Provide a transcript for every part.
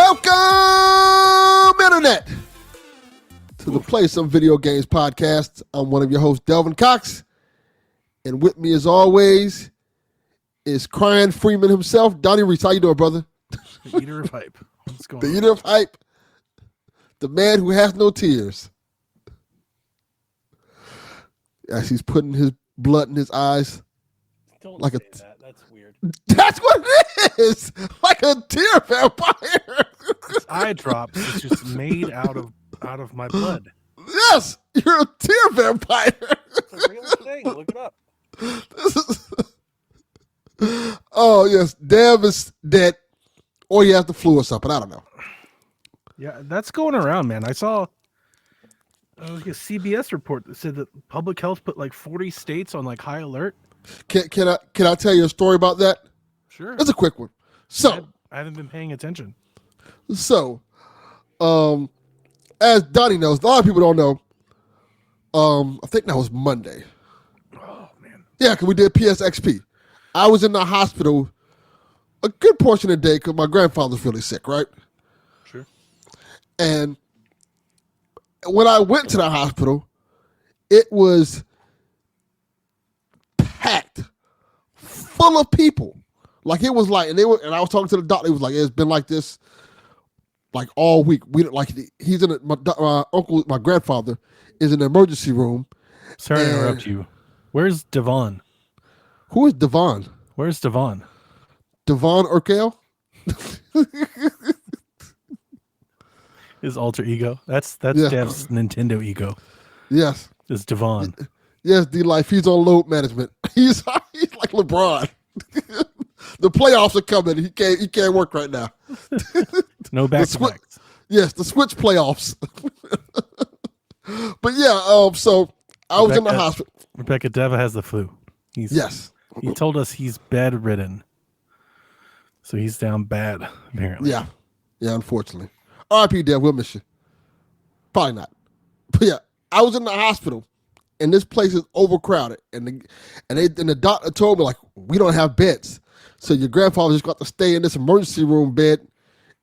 Welcome, Internet, to the Play Some Video Games podcast. I'm one of your hosts, Delvin Cox, and with me, as always, is Crying Freeman himself, Donnie Reese. How you doing, brother? The eater of hype. What's going on? The eater of hype, the man who has no tears. As he's putting his blood in his eyes. Don't like say that. That's weird. That's what it is. Like a tear vampire. It's eye drops. It's just made out of my blood. Yes, you're a tear vampire. It's a real thing. Look it up. Oh yes, Dev is dead, or he has the flu or something. I don't know. Yeah, that's going around, man. I saw a CBS report that said that public health put like 40 states on like high alert. Can I tell you a story about that? Sure. It's a quick one. So I haven't been paying attention. So, as Donnie knows, a lot of people don't know. I think that was Monday. Oh man. Yeah, because we did PSXP. I was in the hospital a good portion of the day because my grandfather's really sick, right? Sure. And when I went to the hospital, it was packed, full of people. Like it was like, and I was talking to the doctor. He was like, "It's been like this, like all week. We don't like. He's in my grandfather is in the emergency room." Sorry to interrupt you. Where's Devon? Who is Devon? Where's Devon? Devon Urkel? His alter ego. That's Yeah. Dev's Nintendo ego. Yes. Is Devon. Yes, D-Life. He's on load management. He's like LeBron. The playoffs are coming. He can't work right now. No back-to-backs. Yes, the Switch playoffs. But yeah, so I was in the hospital. Rebecca, Deva has the flu. Yes. He told us he's bedridden. So he's down bad, apparently. Yeah. Yeah, unfortunately. R.I.P. Dev, we'll miss you. Probably not. But yeah, I was in the hospital, and this place is overcrowded. And the doctor told me, like, we don't have beds. So your grandfather just got to stay in this emergency room bed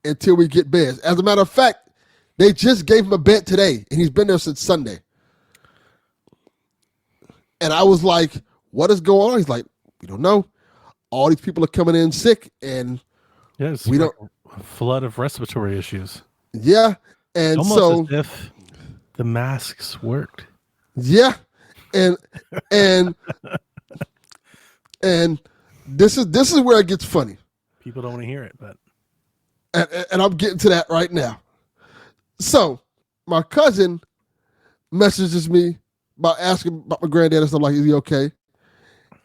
until we get beds. As a matter of fact, they just gave him a bed today, and he's been there since Sunday. And I was like, what is going on? He's like, we don't know. All these people are coming in sick, and yes, we don't. A flood of respiratory issues. Yeah, and almost so as if the masks worked. Yeah, and this is where it gets funny. People don't want to hear it, but and I'm getting to that right now. So my cousin messages me about asking about my granddad and stuff like, is he okay?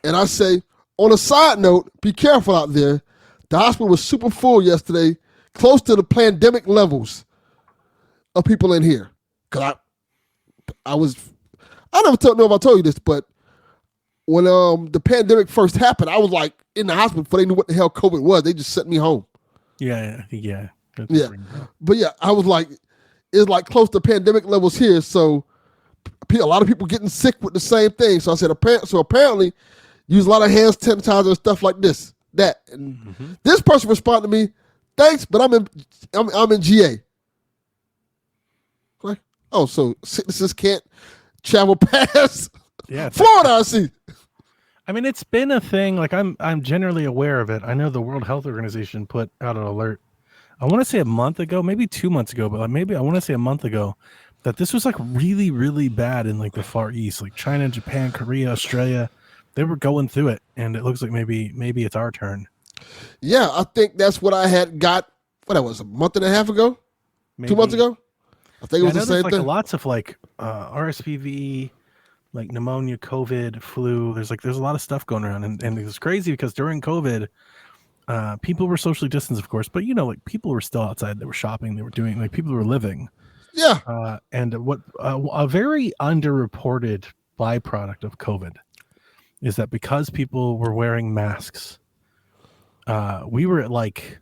And I say, on a side note, be careful out there. The hospital was super full yesterday, close to the pandemic levels of people in here. Cause I never know if I told you this, but when the pandemic first happened, I was like in the hospital before they knew what the hell COVID was. They just sent me home. Yeah. But yeah, I was like, it's like close to pandemic levels here. So a lot of people getting sick with the same thing. So I said, apparently use a lot of hand sanitizer and stuff like that. And this person responded to me, thanks, but I'm in GA. Like, oh, so sicknesses can't travel past Florida, I see. I mean, it's been a thing. Like I'm generally aware of it. I know the World Health Organization put out an alert. I want to say a month ago, maybe 2 months ago, but maybe I want to say a month ago, that this was like really, really bad in like the Far East, like China, Japan, Korea, Australia. They were going through it, and it looks like maybe it's our turn. Yeah, I think that's what I had got. What that was, a month and a half ago, maybe. 2 months ago. I think it was the same thing. Lots of like RSPV, like pneumonia, COVID, flu. There's a lot of stuff going around, and it's crazy because during COVID, people were socially distanced, of course, but like people were still outside. They were shopping. They were doing people were living. Yeah. And what a very underreported byproduct of COVID is that because people were wearing masks, we were at like,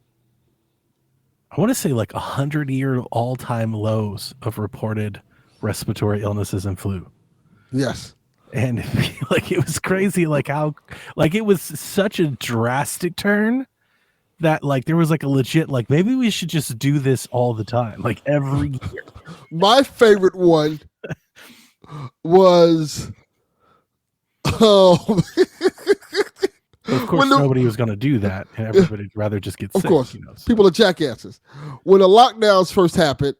I want to say like 100-year all-time lows of reported respiratory illnesses and flu. Yes. And like it was crazy, like how like it was such a drastic turn that like there was like a legit like maybe we should just do this all the time, like every year. My favorite one was Of course, nobody was going to do that, and everybody'd rather just get sick. Of course, you know, so. People are jackasses. When the lockdowns first happened,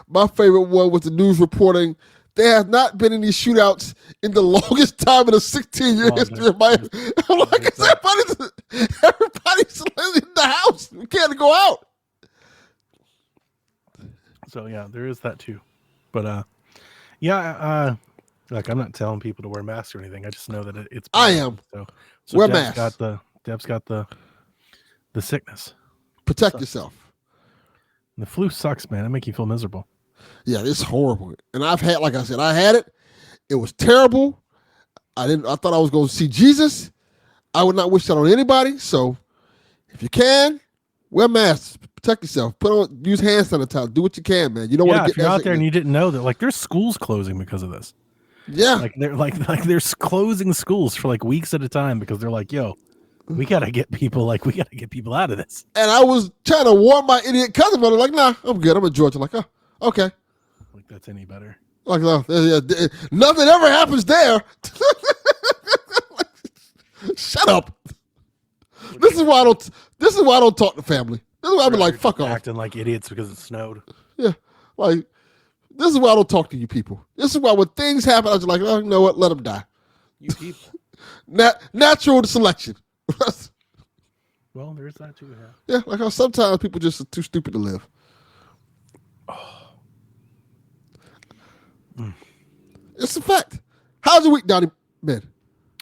my favorite one was the news reporting there have not been any shootouts in the longest time in the 16-year history of Miami. I'm like, everybody's in the house. We can't go out. So yeah, there is that too. But like I'm not telling people to wear masks or anything. I just know that it's bad. I am. So wear Deb's masks. Deb's got the sickness. Protect yourself. The flu sucks, man. It makes you feel miserable. Yeah, it's horrible. And I've had, like I said, I had it. It was terrible. I thought I was going to see Jesus. I would not wish that on anybody. So if you can, wear masks. Protect yourself. Use hand sanitizer. Do what you can, man. You don't want to get if you're out there and you didn't know that, like there's schools closing because of this. Yeah. Like they're closing schools for like weeks at a time because they're like, yo, we gotta get people out of this. And I was trying to warn my idiot cousin, but I'm like, nah, I'm good. I'm in Georgia. Like, oh, okay. Like that's any better. Like, no, nothing ever happens there. Shut up. This is why I don't talk to family. This is why I'm like, fuck off. Acting like idiots because it snowed. Yeah. Like, this is why I don't talk to you people. This is why when things happen, I was like, oh, you know what? Let them die. You people. Natural selection. Well, there's that too. Yeah. Like how sometimes people just are too stupid to live. Oh. It's a fact. How's your week, Donnie, been?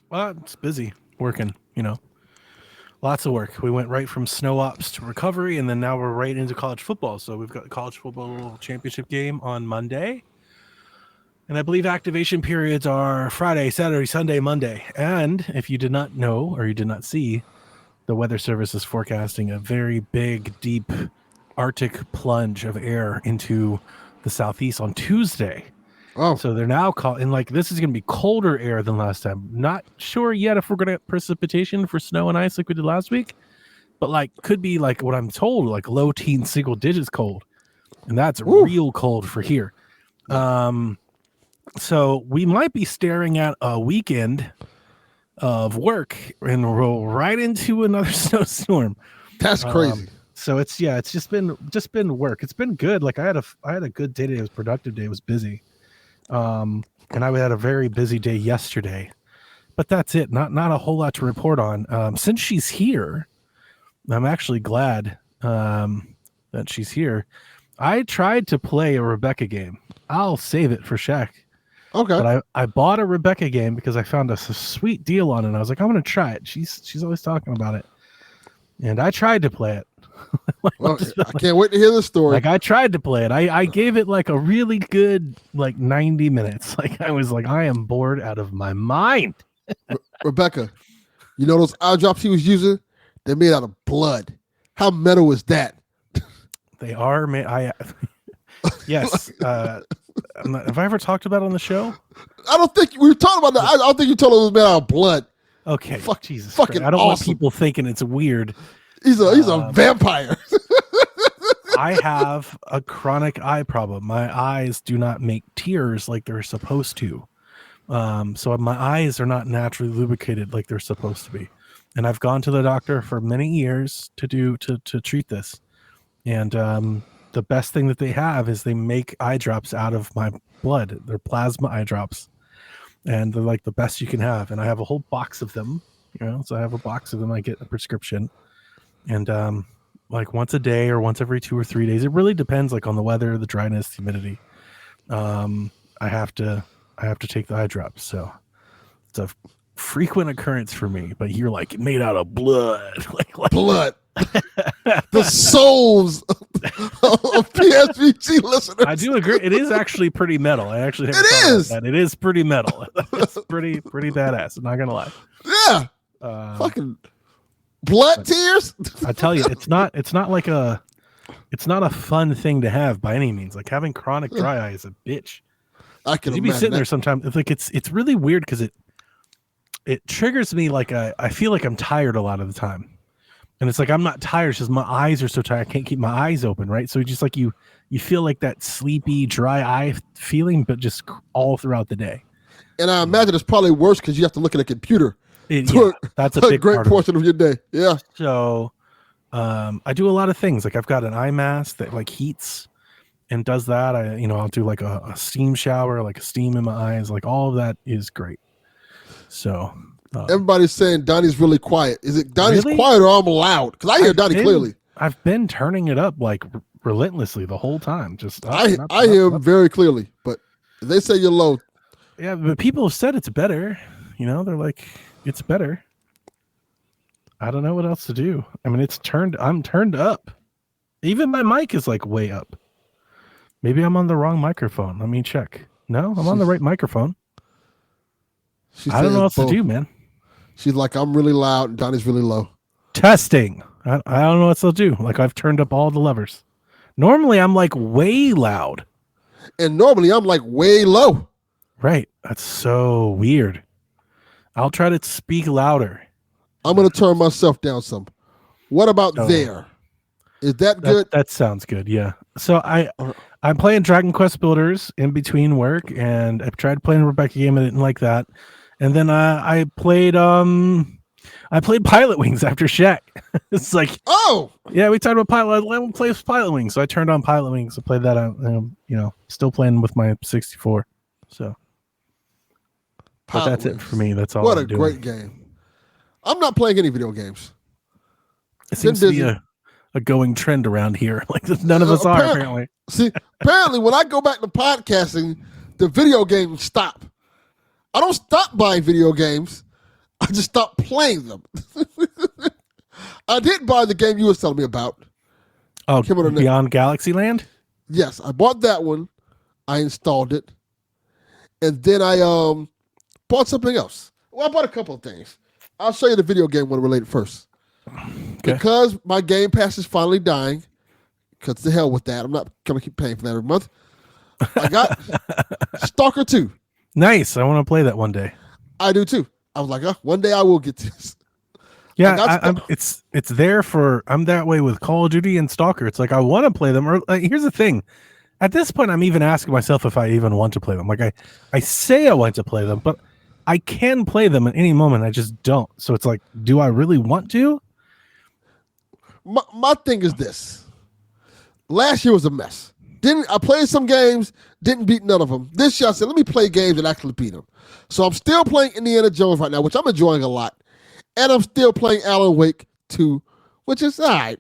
Well, it's busy working, you know. Lots of work. We went right from snow ops to recovery, and then now we're right into college football. So we've got the college football championship game on Monday. And I believe activation periods are Friday, Saturday, Sunday, Monday. And if you did not know or you did not see, the Weather Service is forecasting a very big, deep Arctic plunge of air into the southeast on Tuesday. Oh. So they're now calling, like, this is going to be colder air than last time. Not sure yet if we're going to get precipitation for snow and ice like we did last week, but like could be like what I'm told, like low teen single digits cold. And that's real cold for here. So we might be staring at a weekend of work and roll right into another snowstorm. That's crazy. So it's just been work. It's been good. Like I had a good day today. It was a productive day. It was busy. And I had a very busy day yesterday, but that's it. Not a whole lot to report on. Since she's here, I'm actually glad that she's here. I tried to play a Rebecca game. I'll save it for Shaq. Okay. But I bought a Rebecca game because I found a sweet deal on it. And I was like, I'm going to try it. She's always talking about it. And I tried to play it. Well, I can't wait to hear the story. Like I tried to play it. I gave it like a really good, like 90 minutes. Like I was like, I am bored out of my mind. Rebecca, you know those eye drops he was using? They're made out of blood. How metal is that? They are made. Yes. Have I ever talked about it on the show? I don't think we were talking about that. I don't think you told us it was made out of blood. Okay. Jesus. Fucking I don't want awesome. people thinking it's weird. He's a vampire. I have a chronic eye problem. My eyes do not make tears like they're supposed to. So my eyes are not naturally lubricated like they're supposed to be. And I've gone to the doctor for many years to treat this. And the best thing that they have is they make eye drops out of my blood. They're plasma eye drops. And they're like the best you can have. And I have a whole box of them. So I have a box of them. I get a prescription. And like once a day or once every 2 or 3 days, it really depends like on the weather, the dryness, the humidity. I have to take the eye drops. So it's a frequent occurrence for me, but you're like made out of blood. like blood. The souls of PSVG listeners. I do agree. It is actually pretty metal. I actually never it is. That. It is pretty metal. It's pretty badass. I'm not gonna lie. Yeah. Fucking blood tears. I tell you, it's not a fun thing to have by any means. Like having chronic dry eye is a bitch. I can be sitting there sometimes. It's like it's really weird because it triggers me. Like I feel like I'm tired a lot of the time. And it's like I'm not tired, it's just my eyes are so tired. I can't keep my eyes open, right? So just like you feel like that sleepy, dry eye feeling, but just all throughout the day. And I imagine it's probably worse because you have to look at a computer. That's a big great portion of your day. Yeah. So I do a lot of things. Like I've got an eye mask that like heats and does that. I'll do like a steam shower, like a steam in my eyes. Like all of that is great. So everybody's saying Donnie's really quiet. Is it Donnie's really? quiet or I'm loud? Because I hear Donnie clearly. I've been turning it up like relentlessly the whole time. Just I hear him very clearly, but they say you're low. Yeah, but people have said it's better. They're like, it's better. I don't know what else to do. I mean, I'm turned up. Even my mic is like way up. Maybe I'm on the wrong microphone. Let me check. No, I'm on the right microphone. I don't know what else to do, man. She's like, I'm really loud and Donnie's really low. Testing. I don't know what else to do. Like I've turned up all the levers. Normally I'm like way loud. And normally I'm like way low. Right. That's so weird. I'll try to speak louder. I'm going to turn myself down some. What about there? Is that good? That sounds good. Yeah. So I'm playing Dragon Quest Builders in between work, and I tried playing Rebecca game and I didn't like that. And then I played Pilot Wings after Shaq. It's like, oh yeah, we talked about Pilot. Let me play Pilot Wings. So I turned on Pilot Wings. I played that out. Still playing with my 64. So, but that's it for me. That's all. What a great game! I'm not playing any video games. It seems to be a going trend around here. Like none of us are apparently. See, apparently when I go back to podcasting, the video games stop. I don't stop buying video games. I just stopped playing them. I did buy the game you were telling me about. Oh, Beyond Galaxy Land? Yes, I bought that one. I installed it. And then I bought something else. Well, I bought a couple of things. I'll show you the video game one related first. Okay. Because my Game Pass is finally dying, because to hell with that. I'm not going to keep paying for that every month. I got Stalker 2. Nice. I want to play that one day. I do too. I was like, one day I will get this. Yeah, it's there for. I'm that way with Call of Duty and Stalker. It's like I want to play them. Or here's the thing. At this point, I'm even asking myself if I even want to play them. Like I say I want to play them, but I can play them at any moment. I just don't. So it's like, do I really want to? My thing is this. Last year was a mess. I played some games, didn't beat none of them. This year I said, let me play games and actually beat them. So I'm still playing Indiana Jones right now, which I'm enjoying a lot. And I'm still playing Alan Wake 2, which is all right.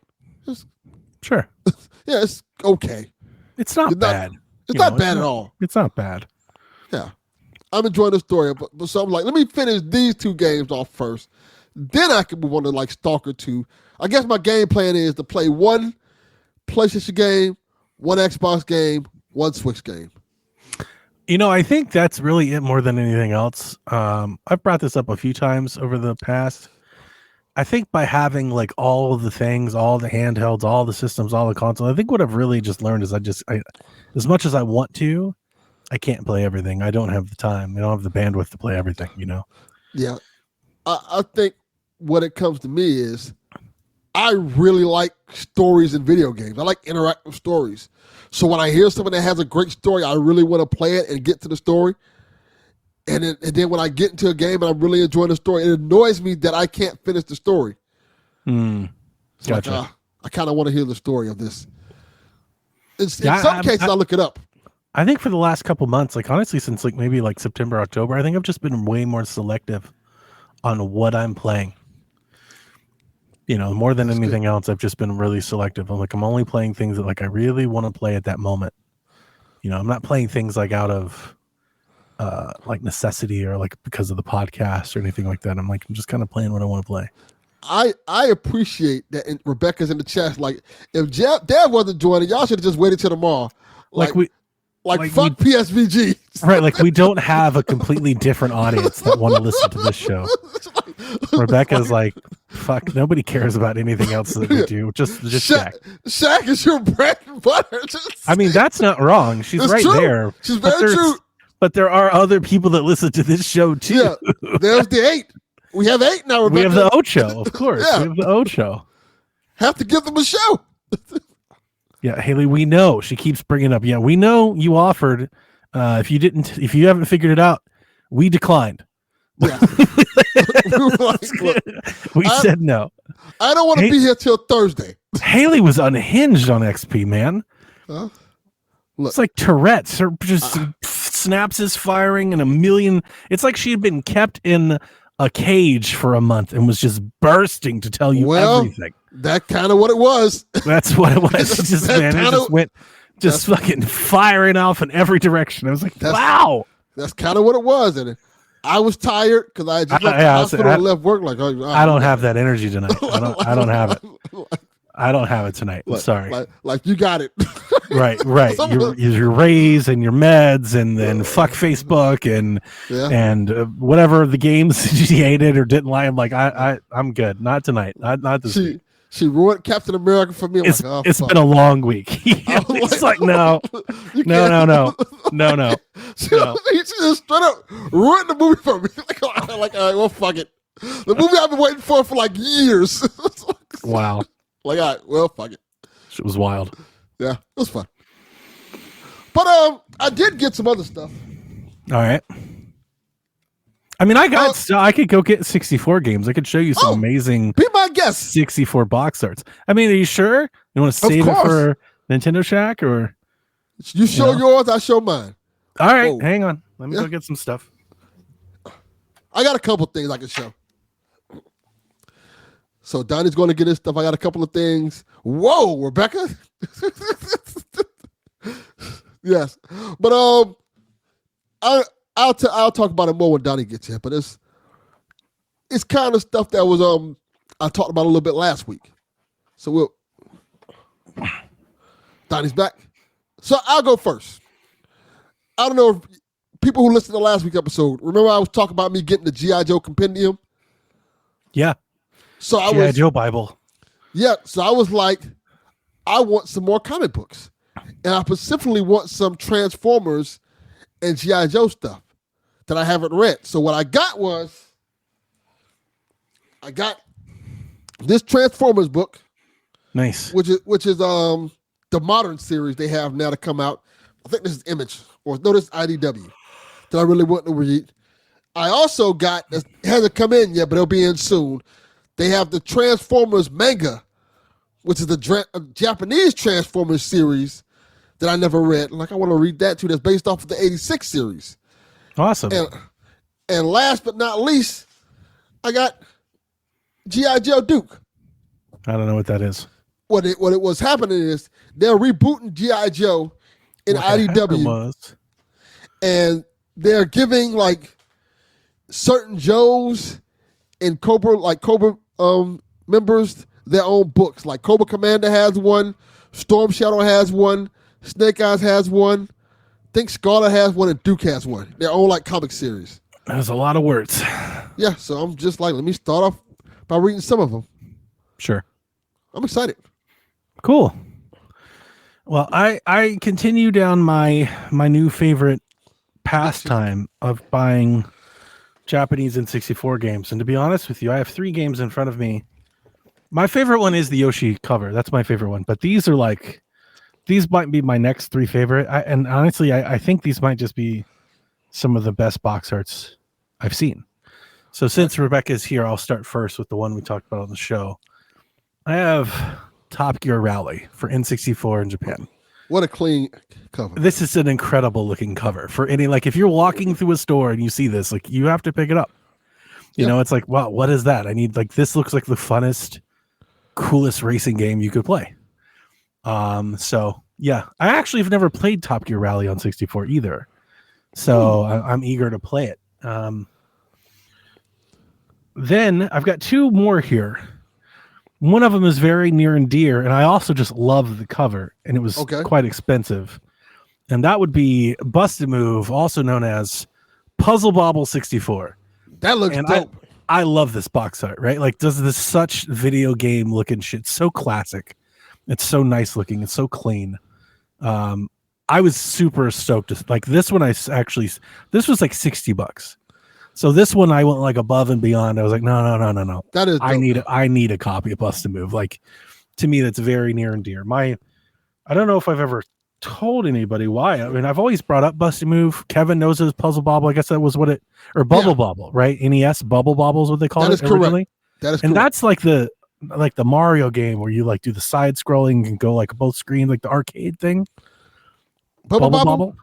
Sure. Yeah, it's okay. It's not bad. It's not bad at all. It's not bad. Yeah. I'm enjoying the story. But so I'm like, let me finish these two games off first. Then I can move on to like Stalker 2. I guess my game plan is to play one PlayStation game, one Xbox game, one Switch game. I think that's really it more than anything else. I've brought this up a few times over the past. I think by having like all of the things, all the handhelds, all the systems, all the consoles, I think what I've really just learned is I as much as I want to, I can't play everything. I don't have the time. I don't have the bandwidth to play everything, Yeah. I think what it comes to me is I really like stories in video games. I like interactive stories. So when I hear something that has a great story, I really want to play it and get to the story. And then when I get into a game and I'm really enjoying the story, it annoys me that I can't finish the story. Gotcha. Like, I kind of want to hear the story of this. In some cases, I look it up. I think for the last couple months, like honestly, since like maybe like September, October, I think I've just been way more selective on what I'm playing. More than anything else, I've just been really selective. I'm only playing things that like I really want to play at that moment. I'm not playing things like out of like necessity or like because of the podcast or anything like that. I'm just kind of playing what I want to play. I appreciate that. And Rebecca's in the chat. Like if Dad wasn't joining, y'all should have just waited till tomorrow. Like fuck PSVG. Right, like we don't have a completely different audience that want to listen to this show. Rebecca's like, fuck, nobody cares about anything else that we do. Just Shaq. Shaq is your bread and butter. I mean, that's not wrong. She's right true. there. She's very true. But there are other people that listen to this show too. Yeah, there's the 8. We have 8 now, Rebecca. We have the Ocho, of course. Yeah. We have the Ocho. have to give them a show. Yeah, Haley, we know. She keeps bringing up. Yeah, we know you offered. If you haven't figured it out, we declined. Yeah. We said no. I don't want to be here till Thursday. Haley was unhinged on XP, man. Look, it's like Tourette's. Her just snaps is firing and a million. It's like she had been kept in a cage for a month and was just bursting to tell you everything. That's kind of what it was. That's what it was. She just went fucking firing off in every direction. I was like, wow. That's kind of what it was. And I was tired because I just left the hospital and left work. Like, I don't have that energy tonight. I don't have it. I don't have it tonight. I'm sorry. Like you got it. Right. Your raise and your meds and then fuck Facebook and whatever the games she hated or didn't like. I'm like, I'm good. Not tonight. Not this week. She ruined Captain America for me. It's been a long week. It's like, no. She just straight up ruined the movie for me. Like, all right, well, fuck it. The movie I've been waiting for like years. Wow. Like, all right, well, fuck it. It was wild. Yeah, it was fun. But I did get some other stuff. All right. I mean, I could go get 64 games. I could show you some amazing. Be my guest. 64 box arts. I mean, are you sure you want to save it for Nintendo Shack or? You show yours, I show mine. All right, hang on. Let me go get some stuff. I got a couple things I can show. So Donnie's going to get his stuff. I got a couple of things. Whoa, Rebecca. Yes, but I'll talk about it more when Donnie gets here. But it's kind of stuff that was I talked about a little bit last week. So Donnie's back. So I'll go first. I don't know if people who listened to last week's episode remember I was talking about me getting the G.I. Joe compendium. Yeah. So I G.I. Joe Bible. Yeah. So I was like, I want some more comic books, and I specifically want some Transformers and G.I. Joe stuff that I haven't read. So what I got was, I got this Transformers book. Nice. Which is the modern series they have now to come out. I think this is Image, or no, this is IDW that I really want to read. I also got, it hasn't come in yet, but it'll be in soon. They have the Transformers manga, which is the Japanese Transformers series that I never read. Like, I want to read that too. That's based off of the 86 series. Awesome. And last but not least, I got G.I. Joe Duke. I don't know what that is. What it was happening is they're rebooting G.I. Joe in IDW. And they're giving like certain Joes and Cobra members their own books. Like Cobra Commander has one, Storm Shadow has one, Snake Eyes has one, I think Scarlet has one, and Duke has one. Their own like comic series. There's a lot of words. Yeah, so I'm just like, let me start off by reading some of them. Sure. I'm excited. Cool. Well, I continue down my new favorite pastime of buying Japanese N64 games. And to be honest with you, I have 3 games in front of me. My favorite one is the Yoshi cover. That's my favorite one. But these might be my next 3 favorite. And honestly, I think these might just be some of the best box arts I've seen. So since Rebecca's here, I'll start first with the one we talked about on the show. I have Top Gear Rally for N64 in Japan. What a clean cover. This is an incredible looking cover for any, like, if you're walking through a store and you see this, like, you have to pick it up. You know, it's like, wow, what is that? I need, like, this looks like the funnest, coolest racing game you could play. So yeah, I actually have never played Top Gear Rally on 64 either. So I'm eager to play it. Then I've got 2 more here. One of them is very near and dear, and I also just love the cover, and it was quite expensive. And that would be Busted Move, also known as Puzzle Bobble 64. That looks dope. I love this box art, right? Like, does this such video game looking shit. So classic. It's so nice looking. It's so clean. I was super stoked. Like, this one, this was like $60. So this one I went like above and beyond. I was like, no. That is dope. I need a copy of Busted Move. Like, to me that's very near and dear. I don't know if I've ever told anybody why. I mean, I've always brought up Bust a Move. Kevin knows his Puzzle Bobble. I guess that was what it, or Bubble Bobble, right? NES Bubble Bobble is what they call it originally. That is and correct. That's like the Mario game where you like do the side scrolling and go like both screens, like the arcade thing. Bubble Bobble?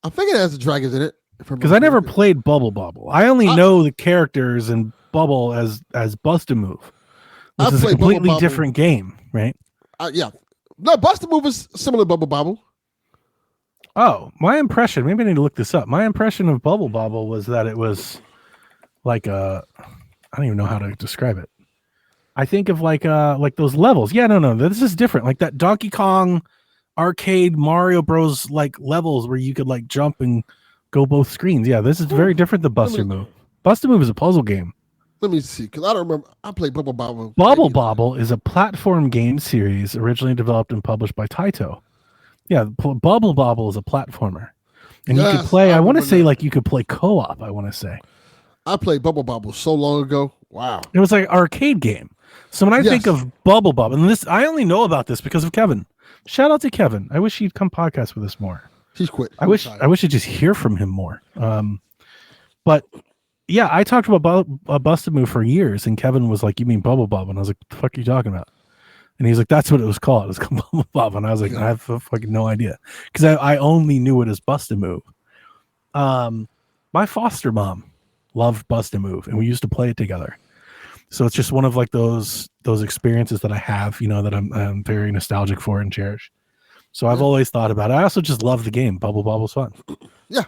I think it has the dragons in it. Because I never played Bubble Bobble. I only know the characters in Bubble as Bust a Move, which is a completely different game, right? Yeah. No, Bust a Move is similar to Bubble Bobble. Oh, my impression, maybe I need to look this up. My impression of Bubble Bobble was that it was like I don't even know how to describe it. I think of like those levels. Yeah, no, this is different. Like that Donkey Kong arcade Mario Bros. Like levels where you could like jump and go both screens. Yeah, this is very different than Bust a Move. Bust a Move is a puzzle game. Let me see, because I don't remember. I played Bubble Bobble. Bubble Bobble is a platform game series originally developed and published by Taito. Yeah, Bubble Bobble is a platformer. And you could play, I want to say, like you could play co-op, I want to say. I played Bubble Bobble so long ago. Wow. It was like an arcade game. So when I think of Bubble Bobble, and this, I only know about this because of Kevin. Shout out to Kevin. I wish he'd come podcast with us more. He's quit. I wish I'd just hear from him more. But yeah, I talked about Bust a Move for years, and Kevin was like, "You mean Bubble Bobble?" And I was like, "The fuck are you talking about?" And he's like, "That's what it was called. It was called Bubble Bobble." And I was like, "I have fucking no idea," because I only knew it as Bust a Move. My foster mom loved Bust a Move, and we used to play it together. So it's just one of like those experiences that I have, you know, that I'm very nostalgic for and cherish. So I've always thought about it. I also just love the game. Bubble Bobble's fun. Yeah.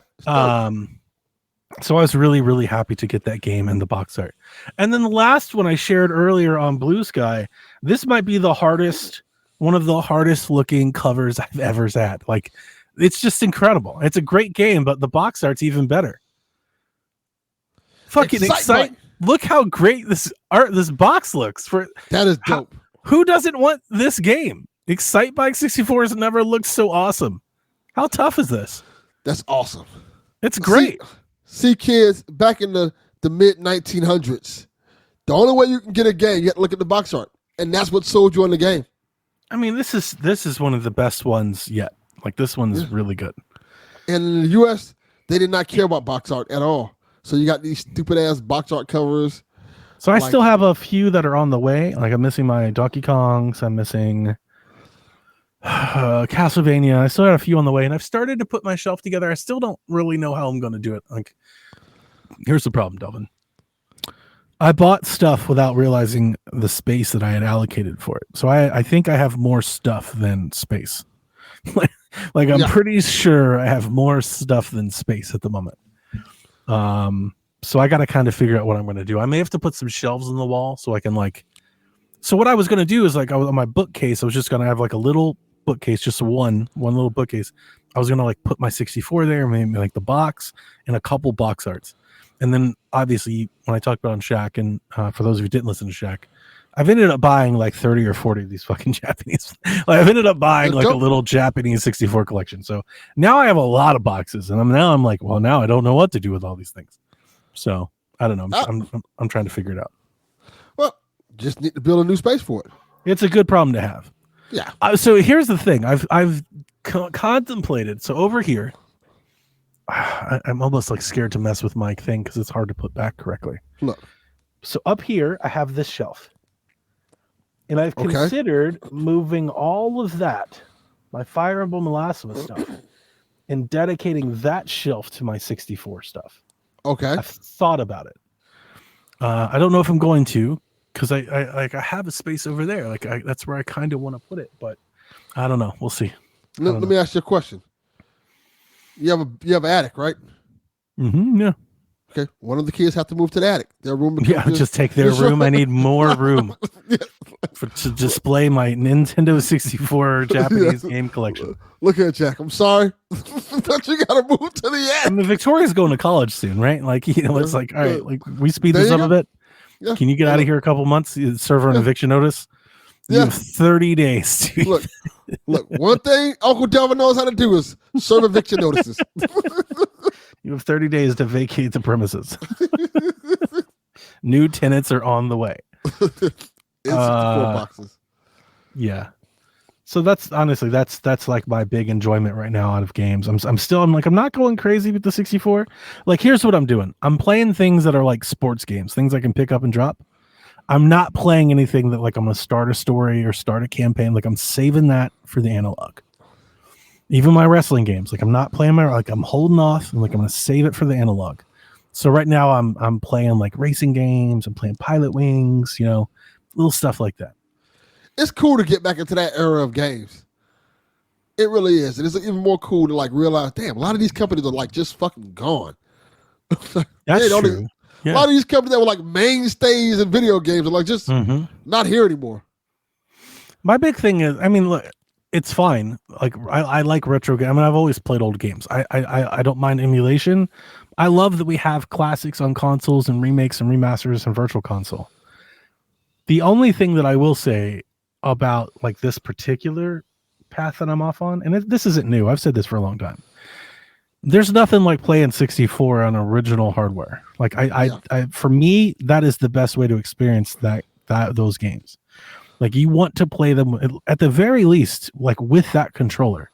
So I was really, really happy to get that game and the box art. And then the last one I shared earlier on Blue Sky, this might be one of the hardest looking covers I've ever had. Like, it's just incredible. It's a great game, but the box art's even better. Fucking excite! Look how great this box looks. That is dope. Who doesn't want this game? Excite Bike 64 has never looked so awesome. How tough is this? That's awesome. It's great. See kids, back in the mid 1900s, the only way you can get a game, you have to look at the box art. And that's what sold you on the game. I mean, this is one of the best ones yet. Like, this one's really good. And in the US, they did not care about box art at all. So you got these stupid ass box art covers. So I still have a few that are on the way. Like, I'm missing my Donkey Kongs. I'm missing Castlevania. I still got a few on the way, and I've started to put my shelf together. I still don't really know how I'm going to do it. Like, here's the problem, Delvin. I bought stuff without realizing the space that I had allocated for it. So I think I have more stuff than space. Like I'm pretty sure I have more stuff than space at the moment. So I got to kind of figure out what I'm going to do. I may have to put some shelves in the wall so I can so what I was going to do is like on my bookcase, I was just going to have like a little bookcase, just one little bookcase. I was going to like put my 64 there, maybe like the box and a couple box arts. And then obviously when I talked about on Shaq, and for those of you who didn't listen to Shaq, I've ended up buying like 30 or 40 of these fucking Japanese. I've ended up buying like a little Japanese 64 collection. So now I have a lot of boxes, and I'm like, well, now I don't know what to do with all these things. So I don't know. I'm trying to figure it out. Well, just need to build a new space for it. It's a good problem to have. Yeah. So here's the thing. I've contemplated. So over here, I'm almost like scared to mess with my thing because it's hard to put back correctly. Look. So up here, I have this shelf. And I've considered moving all of that, my Fire Emblem and Last of Us stuff, and dedicating that shelf to my 64 stuff. Okay. I've thought about it. I don't know if I'm going to, because I have a space over there. Like that's where I kind of want to put it, but I don't know. We'll see. Let me ask you a question. You have an attic, right? Mm-hmm. Yeah. Okay. One of the kids have to move to the attic. Their room. Just take their room. I need more room to display my Nintendo 64 Japanese game collection. Look at Jack. I'm sorry, but you got to move to the attic. I mean, Victoria's going to college soon, right? Like, it's like, all right, like we speed this up a bit. Yeah. Can you get out of here a couple months? Serve her an eviction notice. You have 30 days. To look. One thing Uncle Delvin knows how to do is serve eviction notices. You have 30 days to vacate the premises. New tenants are on the way. 64 boxes. Yeah. So that's honestly that's like my big enjoyment right now out of games. I'm not going crazy with the 64. Like here's what I'm doing. I'm playing things that are like sports games, things I can pick up and drop. I'm not playing anything that like I'm gonna start a story or start a campaign. Like I'm saving that for the analog. Even my wrestling games, like I'm not playing I'm holding off and like I'm gonna save it for the analog. So right now I'm playing like racing games. I'm playing Pilot Wings, little stuff like that. It's cool to get back into that era of games. It really is. And it's even more cool to like realize, damn, a lot of these companies are like just fucking gone. That's true. A lot of these companies that were like mainstays in video games are like just not here anymore. My big thing is, I mean, look, it's fine. Like I like retro games. I mean, I've always played old games. I don't mind emulation. I love that we have classics on consoles and remakes and remasters and virtual console. The only thing that I will say about like this particular path that I'm off on, and this isn't new. I've said this for a long time. There's nothing like playing 64 on original hardware. Like I for me, that is the best way to experience those games. Like you want to play them at the very least, like with that controller.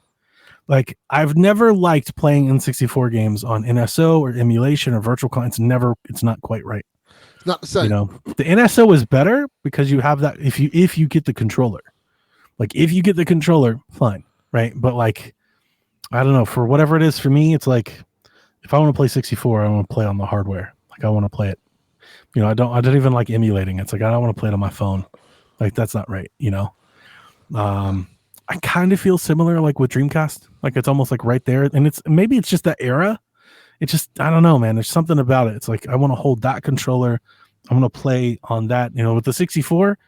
Like I've never liked playing N64 games on NSO or emulation or virtual console. It's not quite right. It's not the same. The NSO is better because you have that if you get the controller. Like if you get the controller, fine, right? But like I don't know, for whatever it is for me, it's like if I want to play 64, I want to play on the hardware. Like I want to play it. I don't even like emulating. It's like I don't want to play it on my phone. Like that's not right, I kind of feel similar like with Dreamcast. Like it's almost like right there. And it's just that era. It's just I don't know, man. There's something about it. It's like I want to hold that controller. I want to play on that. With the 64,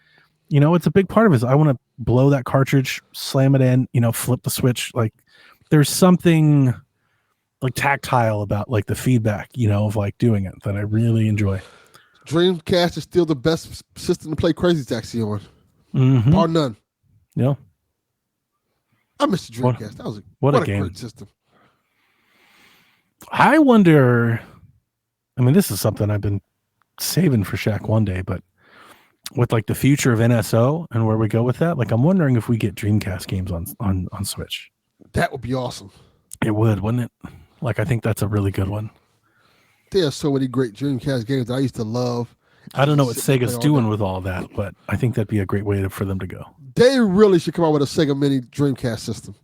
it's a big part of it. I want to blow that cartridge, slam it in, flip the switch. Like there's something like tactile about like the feedback, of like doing it that I really enjoy. Dreamcast is still the best system to play Crazy Taxi on. Bar none. Yeah. I miss the Dreamcast. That was a game. Great system. I wonder, I mean, this is something I've been saving for Shaq one day, but with like the future of NSO and where we go with that, like I'm wondering if we get Dreamcast games on Switch. That would be awesome. It would, wouldn't it? Like I think that's a really good one. There are so many great Dreamcast games that I used to love. I don't know what Sega's doing with all that, but I think that'd be a great way for them to go. They really should come out with a Sega Mini Dreamcast system.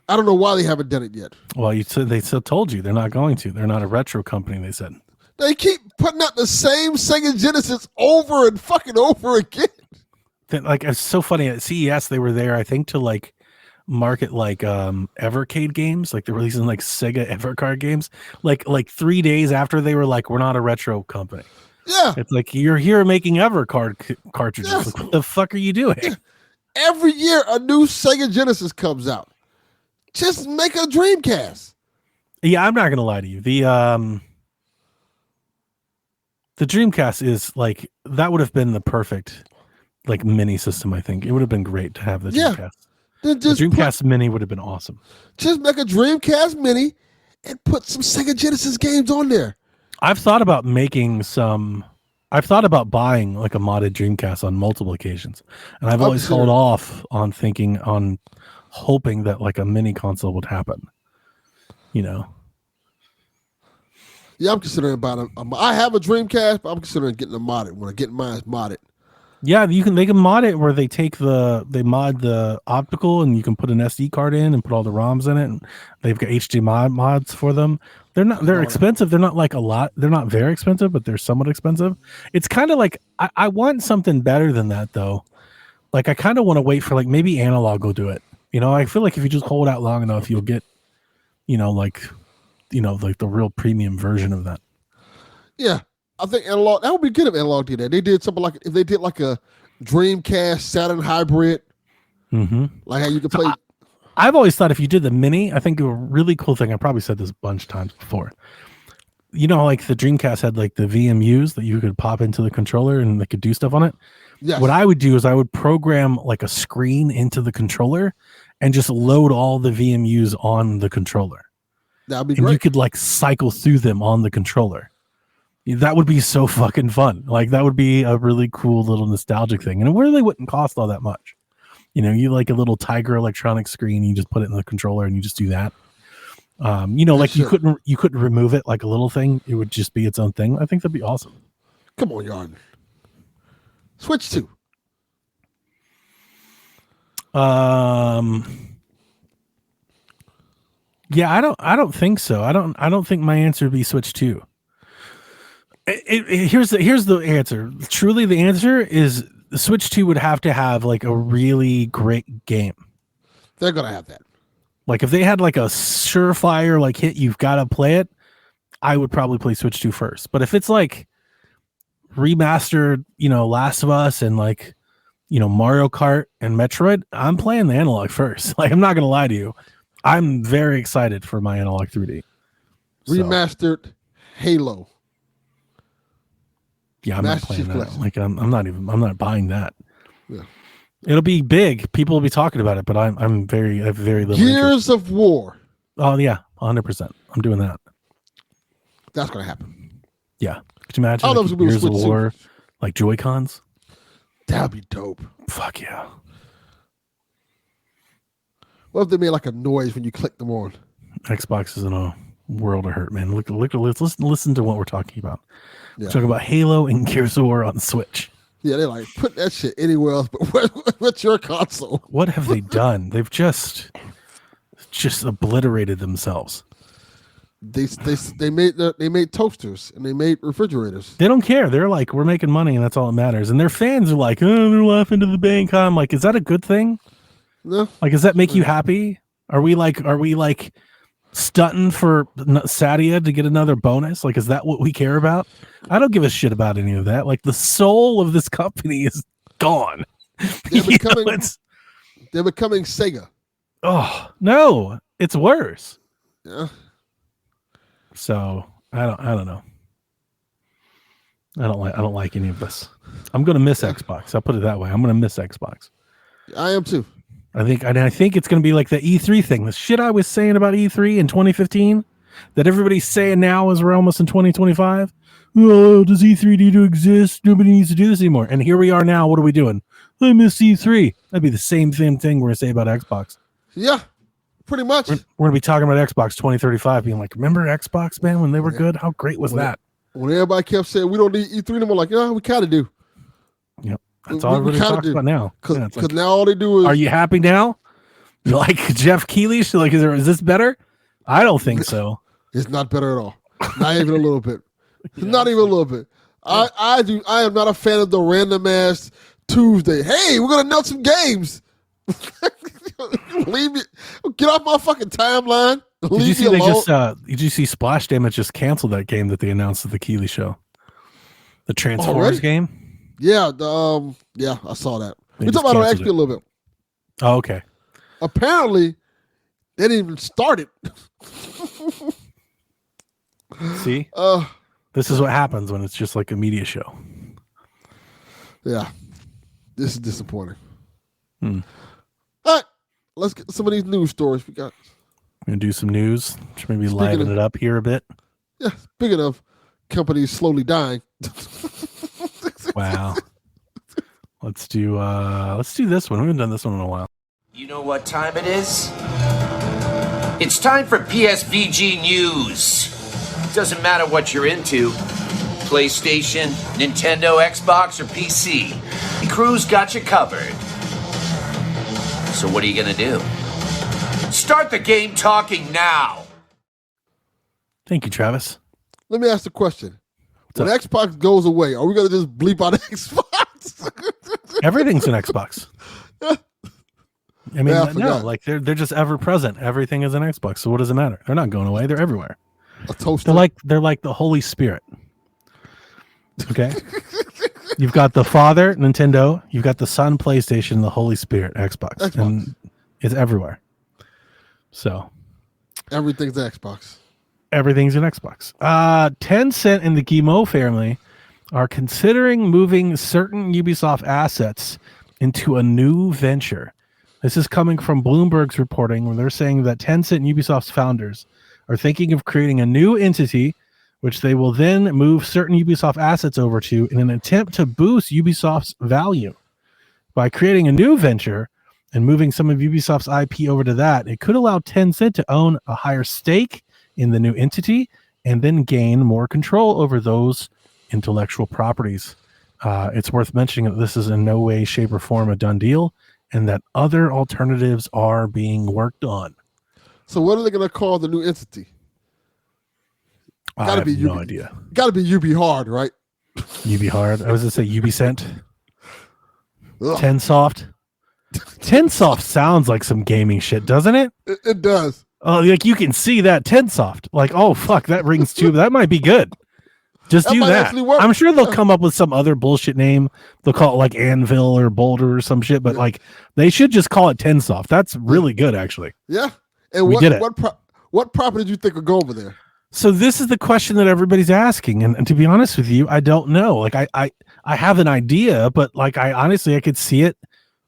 I don't know why they haven't done it yet. Well, they still told you they're not going to. They're not a retro company, they said. They keep putting out the same Sega Genesis over and fucking over again. Like it's so funny. At CES, they were there, I think, to like market like Evercade games. Like they're releasing like Sega Evercard games. Like 3 days after they were like, we're not a retro company. Yeah. It's like you're here making Evercard cartridges. Yes. Like, what the fuck are you doing? Yeah. Every year a new Sega Genesis comes out. Just make a Dreamcast. Yeah, I'm not gonna lie to you. The Dreamcast is like that would have been the perfect like mini system. I think it would have been great to have the Dreamcast. The Dreamcast Mini would have been awesome. Just make a Dreamcast Mini and put some Sega Genesis games on there. I've thought about buying like a modded Dreamcast on multiple occasions, and I've always held off on hoping that like a mini console would happen. Yeah, I'm considering buying I have a Dreamcast, but I'm considering getting a modded. When I get mine modded. Yeah, they can mod it where they mod the optical and you can put an SD card in and put all the ROMs in it, and they've got HDMI mods for them. They're expensive. They're not like a lot. They're not very expensive, but they're somewhat expensive. It's kind of like I want something better than that though. Like I kind of want to wait for like maybe Analog will do it. I feel like if you just hold out long enough, you'll get, like the real premium version of that. Yeah. I think Analog, that would be good if Analog did that. They did something like, if they did like a Dreamcast Saturn hybrid, like how you could play. I've always thought if you did the mini, I think a really cool thing, I probably said this a bunch of times before. Like the Dreamcast had like the VMUs that you could pop into the controller and they could do stuff on it. Yes. What I would do is I would program like a screen into the controller and just load all the VMUs on the controller. That'd be great. And you could like cycle through them on the controller. That would be so fucking fun. Like that would be a really cool little nostalgic thing. And it really wouldn't cost all that much. You like a little Tiger Electronics screen, you just put it in the controller and you just do that. Like you couldn't remove it like a little thing. It would just be its own thing. I think that'd be awesome. Come on, Yarn. Switch 2. Yeah, I don't think so. I don't think my answer would be Switch 2. Here's the answer. Truly, the answer is the Switch 2 would have to have like a really great game. They're gonna have that. Like if they had like a surefire like hit, you've got to play it. I would probably play Switch 2 first. But if it's like remastered, Last of Us and like, Mario Kart and Metroid, I'm playing the analog first. Like I'm not gonna lie to you, I'm very excited for my analog 3D. Remastered Halo. Yeah, I'm not playing that. Like I'm not buying that. Yeah. It'll be big. People will be talking about it, but I have very little Gears of War. Oh yeah, 100%. I'm doing that. That's gonna happen. Yeah. Could you imagine like Gears of War, like Joy-Cons? That'd be dope. Fuck yeah. What if they made like a noise when you click them on? Xbox is in a world of hurt, man. Listen to what we're talking about. Yeah. We're talking about Halo and Gears of War on Switch. Yeah, they're like, put that shit anywhere else, but what's your console? What have they done? They've just obliterated themselves. They made toasters and they made refrigerators. They don't care. They're like, we're making money and that's all that matters. And their fans are like, oh, they're laughing to the bank. I'm like, is that a good thing? No. Like, does that make you happy? Are we like stunting for Sadia to get another bonus? Like, is that what we care about? I don't give a shit about any of that. Like, the soul of this company is gone. They're becoming Sega. Oh no, it's worse. Yeah. So I don't know. I don't like any of this. I'm gonna miss Xbox. I'll put it that way. I'm gonna miss Xbox. I am too. I think it's gonna be like the E3 thing. The shit I was saying about E3 in 2015 that everybody's saying now as we're almost in 2025. Oh, does E3 need to exist? Nobody needs to do this anymore. And here we are now. What are we doing? I miss E3. That'd be the same thing we're gonna say about Xbox. Yeah, pretty much. We're gonna be talking about Xbox 2035, being like, remember Xbox, man, when they were good? How great was that? When everybody kept saying we don't need E3 anymore, like, yeah, we kind of do. Yep. That's all everybody talks about now. Because now all they do is... Are you happy now? You like Jeff Keighley? Like, is this better? I don't think so. It's not better at all. Not even a little bit. Not even a little bit. I am not a fan of the random ass Tuesday. Hey, we're gonna announce some games. Leave me. Get off my fucking timeline. Did you see did you see Splash Damage just canceled that game that they announced at the Keighley show? The Transformers game? Yeah, I saw that. We're talking about on XP a little bit. Oh, okay. Apparently, they didn't even start it. See? This is what happens when it's just like a media show. Yeah. This is disappointing. All right. Let's get some of these news stories we got. We're going to do some news. Should maybe liven it up here a bit. Yeah. Speaking of companies slowly dying. Wow. Let's do this one. We haven't done this one in a while. You know what time it is? It's time for PSVG News. Doesn't matter what you're into. PlayStation, Nintendo, Xbox, or PC. The crew's got you covered. So what are you gonna do? Start the game talking now. Thank you, Travis. Let me ask the question. When Xbox goes away, are we gonna just bleep out Xbox? Everything's an Xbox. I mean, no, like they're just ever present. Everything is an Xbox. So what does it matter? They're not going away. They're everywhere. A toaster. They're like the Holy Spirit. Okay. You've got the Father, Nintendo. You've got the Son, PlayStation. The Holy Spirit, Xbox. And it's everywhere. So everything's Xbox. Everything's an Xbox. Tencent and the Guillemot family are considering moving certain Ubisoft assets into a new venture. This is coming from Bloomberg's reporting, where they're saying that Tencent and Ubisoft's founders are thinking of creating a new entity, which they will then move certain Ubisoft assets over to in an attempt to boost Ubisoft's value. By creating a new venture, and moving some of Ubisoft's IP over to that, it could allow Tencent to own a higher stake in the new entity and then gain more control over those intellectual properties. It's worth mentioning that this is in no way, shape, or form a done deal, and that other alternatives are being worked on. So what are they going to call the new entity? I have no idea. Got to be UB Hard, right? UB Hard. I was going to say Ubicent. Tensoft. Tensoft sounds like some gaming shit, doesn't it? It does. Oh, like you can see that Tensoft. Like, oh fuck, that rings true. That might be good. Just do that. I'm sure they'll come up with some other bullshit name. They'll call it like Anvil or Boulder or some shit. But like, they should just call it Tensoft. That's really good, actually. Yeah. And what property do you think will go over there? So this is the question that everybody's asking, and to be honest with you, I don't know. Like, I have an idea, but like, I honestly could see it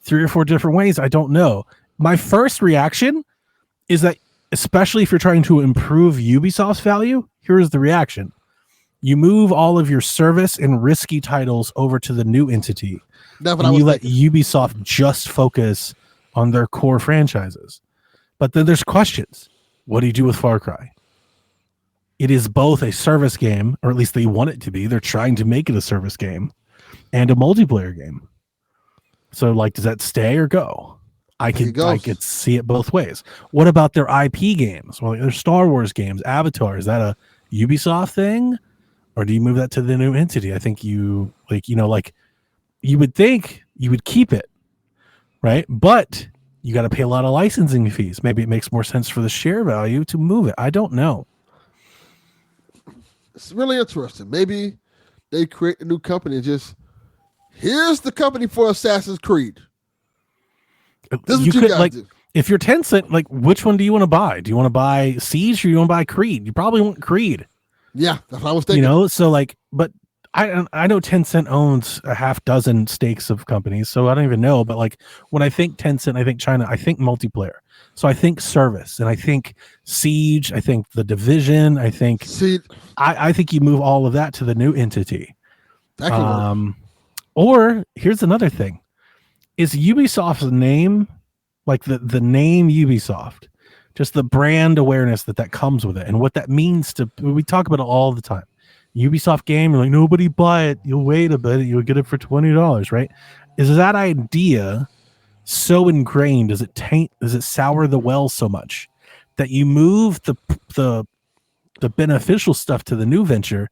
3 or 4 different ways. I don't know. My first reaction is that, especially if you're trying to improve Ubisoft's value, here's the reaction. You move all of your service and risky titles over to the new entity. And you let Ubisoft just focus on their core franchises. But then there's questions. What do you do with Far Cry? It is both a service game, or at least they want it to be. They're trying to make it a service game and a multiplayer game. So, like, does that stay or go? I could see it both ways. What about their IP games? Well, their Star Wars games, Avatar. Is that a Ubisoft thing, or do you move that to the new entity? I think you would think you would keep it, right? But you got to pay a lot of licensing fees. Maybe it makes more sense for the share value to move it. I don't know. It's really interesting. Maybe they create a new company and just, here's the company for Assassin's Creed. This is what you guys do. If you're Tencent, like, which one do you want to buy? Do you want to buy Siege or you want to buy Creed? You probably want Creed. Yeah, that's what I was thinking. So like, but I know Tencent owns a half dozen stakes of companies, so I don't even know. But like, when I think Tencent, I think China, I think multiplayer. So I think service, and I think Siege, I think The Division, I think I think you move all of that to the new entity. That can work. Or here's another thing. Is Ubisoft's name, like the name Ubisoft, just the brand awareness that comes with it and what that means to, we talk about it all the time. Ubisoft game, you're like, nobody buy it. You'll wait a bit. You'll get it for $20, right? Is that idea so ingrained? Does it sour the well so much that you move the beneficial stuff to the new venture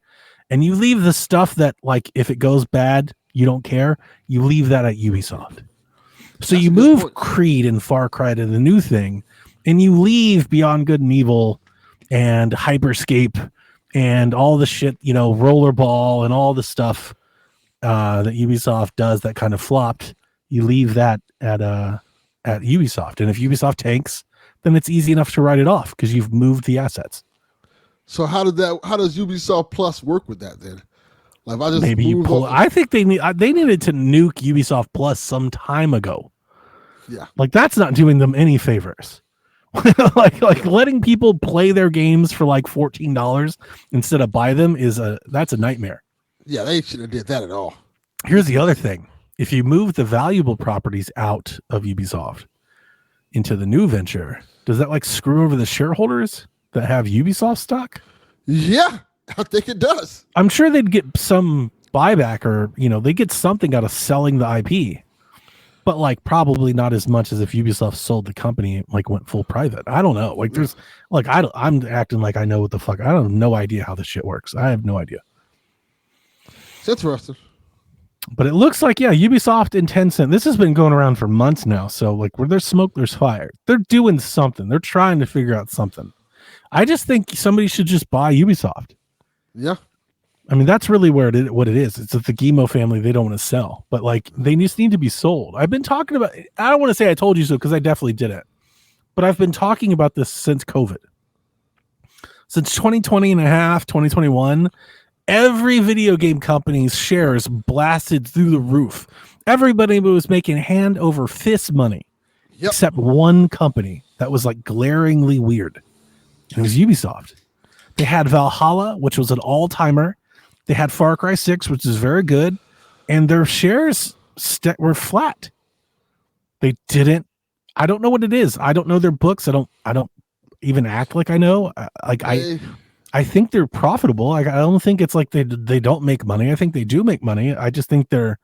and you leave the stuff that, like, if it goes bad, you don't care. You leave that at Ubisoft. So you move Creed and Far Cry to the new thing, and you leave Beyond Good and Evil and Hyperscape and all the shit, Rollerball and all the stuff that Ubisoft does that kind of flopped. You leave that at Ubisoft, and if Ubisoft tanks, then it's easy enough to write it off because you've moved the assets. So how does Ubisoft Plus work with that then? Like, if I just maybe you pull. I think they needed to nuke Ubisoft Plus some time ago. Yeah, like that's not doing them any favors. like letting people play their games for like $14 instead of buy them that's a nightmare. Yeah, they shouldn't have did that at all. Here's the other thing. If you move the valuable properties out of Ubisoft into the new venture, does that like screw over the shareholders that have Ubisoft stock? Yeah, I think it does. I'm sure they'd get some buyback, or they get something out of selling the IP. But like probably not as much as if Ubisoft sold the company, like went full private. I don't know. Like there's like I'm acting like I know what the fuck. I have no idea how this shit works. I have no idea. It's interesting. But it looks like, Ubisoft and Tencent, this has been going around for months now. So like where there's smoke, there's fire. They're doing something. They're trying to figure out something. I just think somebody should just buy Ubisoft. Yeah. I mean, that's really what it is. It's the Guillemot family they don't want to sell, but like they just need to be sold. I've been talking about, I don't want to say I told you so because I definitely didn't, but I've been talking about this since COVID. Since 2020 and a half, 2021, every video game company's shares blasted through the roof. Everybody was making hand over fist money, except one company that was like glaringly weird. It was Ubisoft. They had Valhalla, which was an all-timer. They had Far Cry 6, which is very good, and their shares were flat. They didn't I don't know what it is. I don't know their books. I don't even act like I know. I think they're profitable. Like, I don't think it's like they don't make money. I think they do make money. I just think their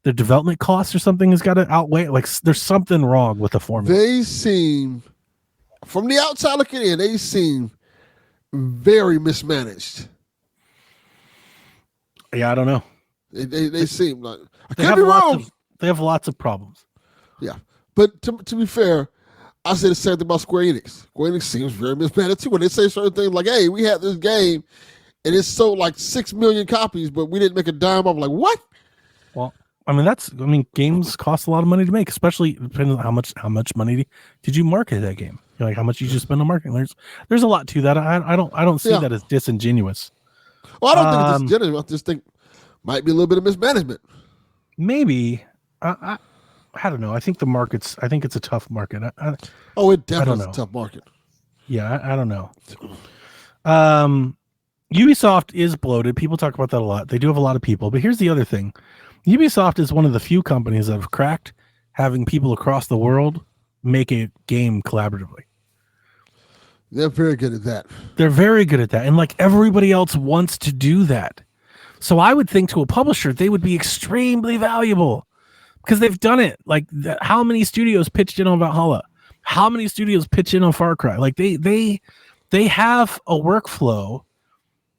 development costs or something has got to outweigh. Like, there's something wrong with the formula. They seem, from the outside looking in, they seem very mismanaged. Yeah, I don't know. They seem like, I They could have be wrong. They have lots of problems. Yeah, but to be fair, I say the same thing about Square Enix. Square Enix seems very mismanaged too when they say certain things like, "Hey, we had this game, and it sold like 6 million copies, but we didn't make a dime." I'm like, "What?" Well, I mean, games cost a lot of money to make, especially depending on how much money did you market that game. Like, how much you just spend on marketing. There's a lot to that. I don't see that as disingenuous. Well, I don't think it's disingenuous. I just think might be a little bit of mismanagement. Maybe. I don't know. I think it's a tough market. It definitely is a tough market. Yeah, I don't know. Ubisoft is bloated. People talk about that a lot. They do have a lot of people. But here's the other thing. Ubisoft is one of the few companies that have cracked having people across the world make a game collaboratively. They're very good at that. They're very good at that. And like everybody else wants to do that. So I would think to a publisher, they would be extremely valuable because they've done it. Like how many studios pitched in on Valhalla? How many studios pitch in on Far Cry? Like they have a workflow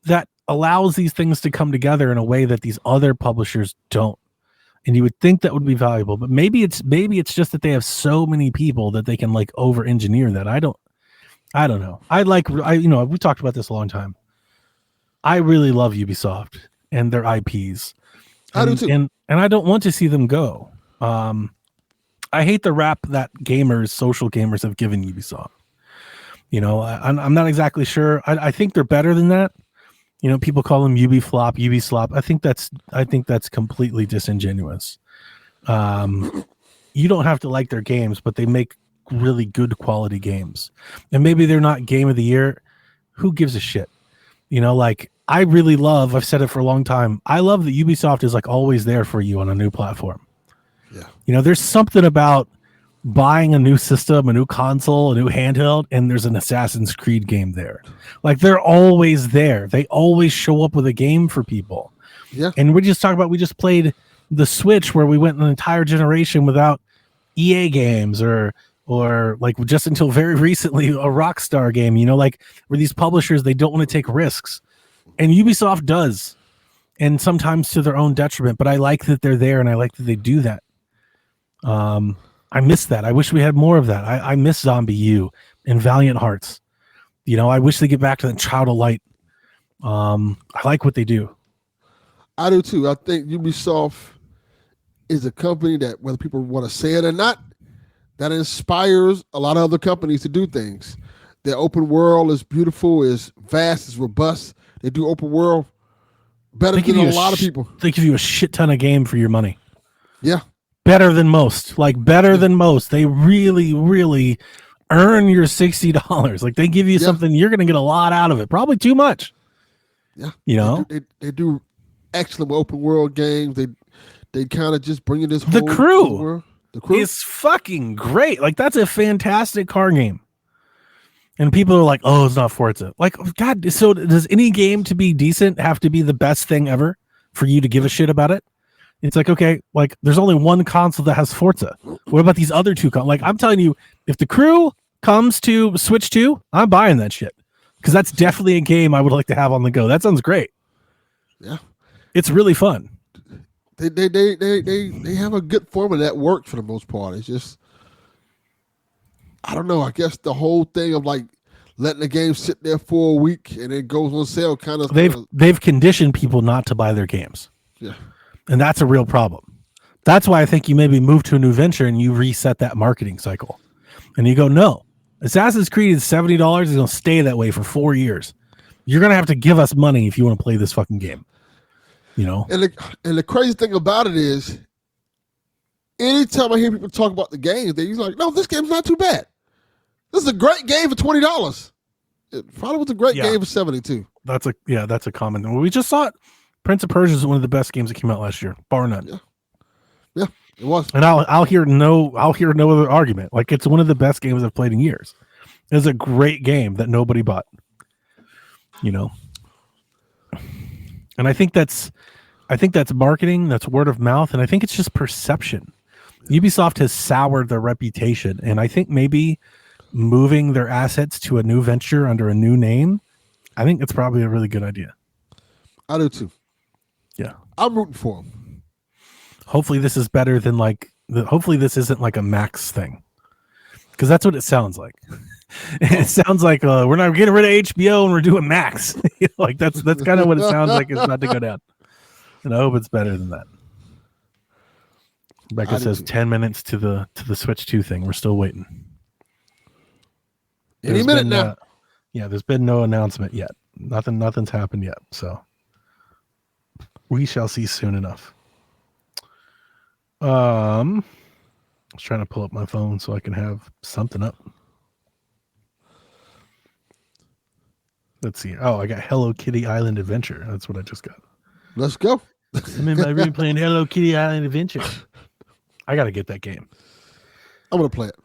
that allows these things to come together in a way that these other publishers don't. And you would think that would be valuable, but maybe it's just that they have so many people that they can like over engineer that. I don't know. We talked about this a long time. I really love Ubisoft and their IPs. I do too. And I don't want to see them go. I hate the rap that social gamers have given Ubisoft. I'm not exactly sure. I think they're better than that. People call them Ubislop. I think that's completely disingenuous. You don't have to like their games, but they make really good quality games. And maybe they're not game of the year. Who gives a shit? I really love, I've said it for a long time, I love that Ubisoft is like always there for you on a new platform. Yeah. There's something about buying a new system, a new console, a new handheld, and there's an Assassin's Creed game there. Like they're always there. They always show up with a game for people. Yeah. And we just played the Switch where we went an entire generation without EA games or like just until very recently a Rockstar game, like where these publishers, they don't want to take risks. And Ubisoft does. And sometimes to their own detriment, but I like that they're there and I like that they do that. I miss that. I wish we had more of that. I miss Zombie U and Valiant Hearts. I wish they get back to the Child of Light. I like what they do. I do too. I think Ubisoft is a company that, whether people want to say it or not, that inspires a lot of other companies to do things. Their open world is beautiful, is vast, is robust. They do open world better than a lot of people. They give you a shit ton of game for your money. Yeah. Better than most. Like better than most. They really, really earn your $60. Like they give you something, you're going to get a lot out of it. Probably too much. Yeah. They do excellent open world games. They kind of just bring in this whole world. The crew is fucking great. Like that's a fantastic car game. And people are like, "Oh, it's not Forza." Like, God, so does any game to be decent have to be the best thing ever for you to give a shit about it? It's like, okay, like there's only one console that has Forza. What about these other two? Like, I'm telling you, if the Crew comes to Switch 2, I'm buying that shit because that's definitely a game I would like to have on the go. That sounds great. Yeah, it's really fun. They have a good formula that works for the most part. It's just, I don't know. I guess the whole thing of like letting the game sit there for a week and it goes on sale kind of. They've conditioned people not to buy their games. Yeah, and that's a real problem. That's why I think you maybe move to a new venture and you reset that marketing cycle, and you go, no, Assassin's Creed is $70. It's going to stay that way for 4 years. You're going to have to give us money if you want to play this fucking game. And the crazy thing about it is, anytime I hear people talk about the game, they're like, "No, this game's not too bad. This is a great game for $20. It probably was a great game for $72." That's a common. Well, we just saw it. Prince of Persia is one of the best games that came out last year, bar none. Yeah. It was. And I'll hear no other argument. Like, it's one of the best games I've played in years. It's a great game that nobody bought. You know. And I think that's marketing, that's word of mouth, and I think it's just perception. Ubisoft has soured their reputation, and I think maybe moving their assets to a new venture under a new name, I think it's probably a really good idea. I do too. Yeah. I'm rooting for them. Hopefully this is better than hopefully this isn't like a Max thing. Because that's what it sounds like. It sounds like we're not getting rid of HBO and we're doing Max. Like that's kind of what it sounds like it's about to go down. And I hope it's better than that. Becca says 10 minutes to the Switch 2 thing. We're still waiting. Any minute now. Yeah, there's been no announcement yet. Nothing's happened yet. So we shall see soon enough. I was trying to pull up my phone so I can have something up. Let's see. Oh, I got Hello Kitty Island Adventure. That's what I just got. Let's go. I'm in my room playing Hello Kitty Island Adventure. I got to get that game. I'm going to play it.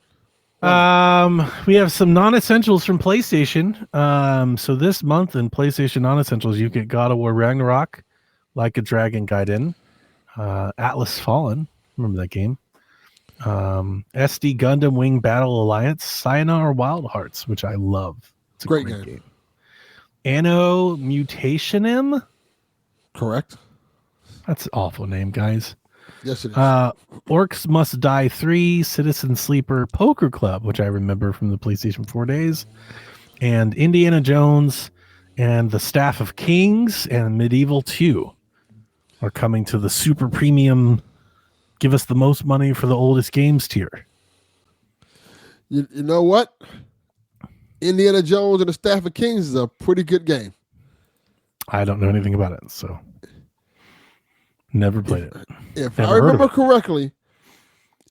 We have some non-essentials from PlayStation. So this month in PlayStation non-essentials, you get God of War Ragnarok, Like a Dragon Gaiden, Atlas Fallen. Remember that game? SD Gundam Wing Battle Alliance, Sayonara Wild Hearts, which I love. It's a great game. Anno Mutationem. Correct. That's an awful name, guys. Yes, it is. Orcs Must Die 3, Citizen Sleeper Poker Club, which I remember from the PlayStation 4 days, and Indiana Jones and the Staff of Kings and Medieval 2 are coming to the super premium, give us the most money for the oldest games tier. You know what? Indiana Jones and the Staff of Kings is a pretty good game. I don't know anything about it, so never played it. If I remember correctly,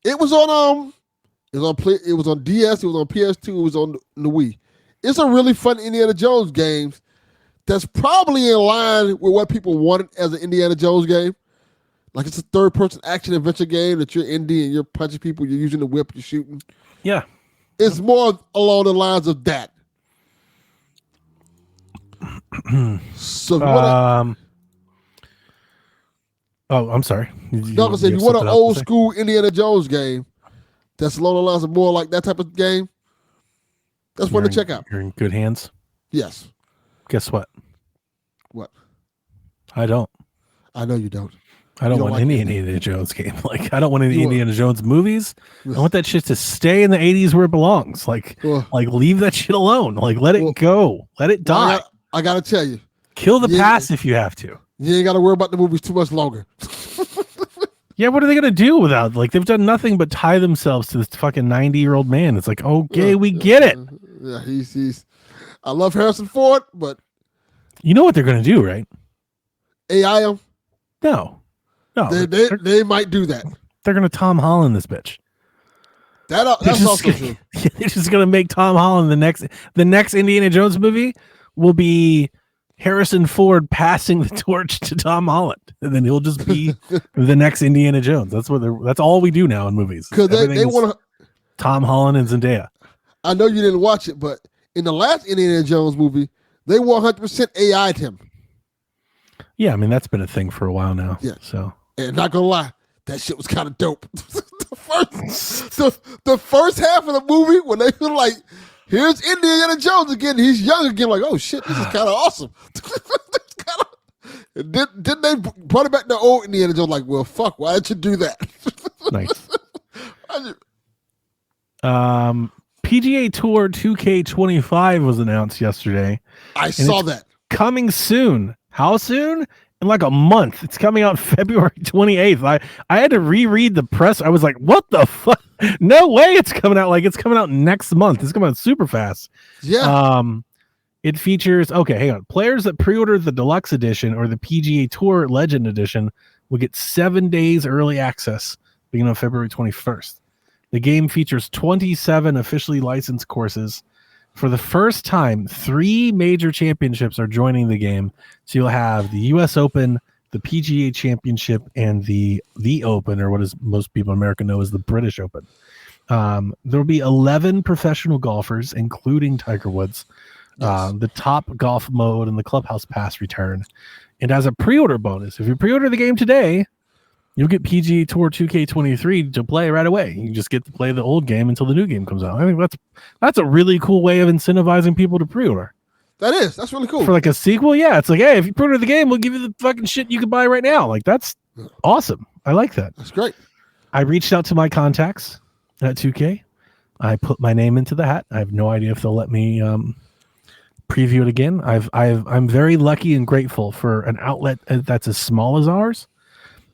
it was on it was on DS, it was on PS2, it was on the Wii. It's a really fun Indiana Jones game that's probably in line with what people wanted as an Indiana Jones game. Like, it's a third-person action adventure game that you're Indy and you're punching people, you're using the whip, you're shooting. Yeah. It's more along the lines of that. So if you wanna, I'm sorry. if you want an old school Indiana Jones game that's along the lines of more like that type of game, that's one to check out. You're in good hands. Yes. Guess what? What? I don't. I know you don't. I don't want any Indiana Jones game. Like, I don't want any Indiana Jones movies. I want that shit to stay in the 80s where it belongs. Like leave that shit alone. Like, let it go. Let it die. I gotta tell you. Kill the past if you have to. You ain't gotta worry about the movies too much longer. Yeah, what are they gonna do without? Like, they've done nothing but tie themselves to this fucking 90-year-old man. It's like, okay, we get it. Yeah, he's. I love Harrison Ford, but you know what they're gonna do, right? AI him. No. They might do that. They're gonna Tom Holland this bitch. That's also true. They're just gonna make Tom Holland the next Indiana Jones movie will be Harrison Ford passing the torch to Tom Holland, and then he'll just be the next Indiana Jones. That's all we do now in movies. Because they want to Tom Holland and Zendaya. I know you didn't watch it, but in the last Indiana Jones movie, they 100% AI'd him. Yeah, I mean that's been a thing for a while now. Yeah. So, and not gonna lie, that shit was kind of dope. the first half of the movie when they were like, "Here's Indiana Jones again. He's young again." Like, oh shit, this is kind of awesome. And then they brought it back to old Indiana Jones. Like, well, fuck, why did you do that? Nice. PGA Tour 2K25 was announced yesterday. I saw that. Coming soon. How soon? In like a month. It's coming out February 28th. I had to reread the press. I was like, what the fuck? No way it's coming out. Like, it's coming out next month. It's coming out super fast. Yeah. It features, okay, hang on. Players that pre-order the Deluxe Edition or the PGA Tour Legend Edition will get 7 days early access beginning on February 21st. The game features 27 officially licensed courses. For the first time, 3 major championships are joining the game. So you'll have the U.S. Open, the PGA Championship and the Open, or what is most people in America know as the British Open. There will be 11 professional golfers, including Tiger Woods. Yes. The top golf mode and the clubhouse pass return. And as a pre-order bonus, if you pre-order the game today, you'll get PGA Tour 2K23 to play right away. You just get to play the old game until the new game comes out. I think that's a really cool way of incentivizing people to pre-order. That's really cool. For like a sequel, yeah. It's like, hey, if you pre-order the game, we'll give you the fucking shit you can buy right now. Like, that's awesome. I like that. That's great. I reached out to my contacts at 2K. I put my name into the hat. I have no idea if they'll let me preview it again. I'm very lucky and grateful for an outlet that's as small as ours.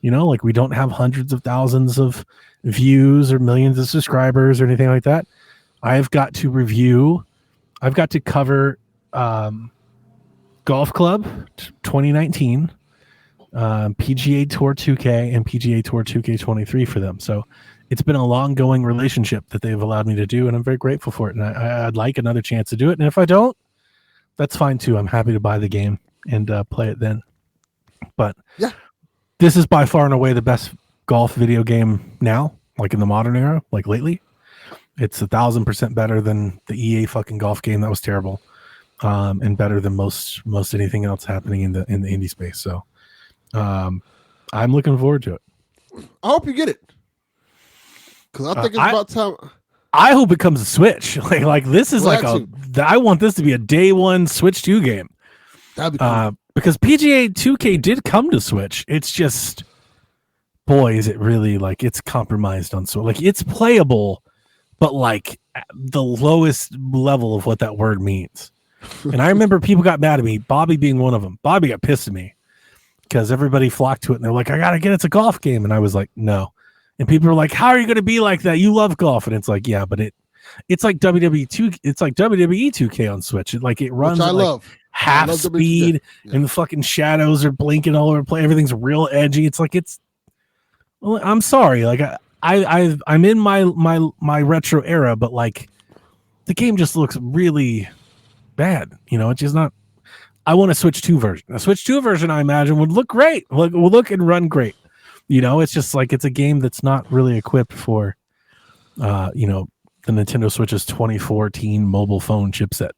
You know, like we don't have hundreds of thousands of views or millions of subscribers or anything like that. I've got to cover Golf Club 2019, PGA Tour 2K, and PGA Tour 2K23 for them. So it's been a long-going relationship that they've allowed me to do, and I'm very grateful for it. And I'd like another chance to do it. And if I don't, that's fine too. I'm happy to buy the game and play it then. But yeah, this is by far and away the best golf video game now, like in the modern era, like lately. It's 1,000% better than the EA fucking golf game that was terrible, and better than most anything else happening in the indie space. So, I'm looking forward to it. I hope you get it, because I think it's about time. I hope it comes to Switch. Like this is I want this to be a day one Switch 2 game. That'd be cool. Because PGA 2K did come to Switch. It's just, boy, is it really like it's compromised on Switch. Like it's playable, but like the lowest level of what that word means. And I remember people got mad at me, Bobby being one of them. Bobby got pissed at me because everybody flocked to it and they're like, I gotta get it's a golf game. And I was like, no. And people were like, how are you gonna be like that? You love golf. And it's like, yeah, but it's like WWE 2, it's like WWE 2K on Switch. It runs at like half speed and the fucking shadows are blinking all over the place. Everything's real edgy. It's like well, I'm sorry. Like I'm in my retro era, but like the game just looks really bad. You know, it's just not. I want a Switch 2 version. A Switch 2 version, I imagine, would look great. Will look and run great. You know, it's just like it's a game that's not really equipped for, the Nintendo Switch's 2014 mobile phone chipset.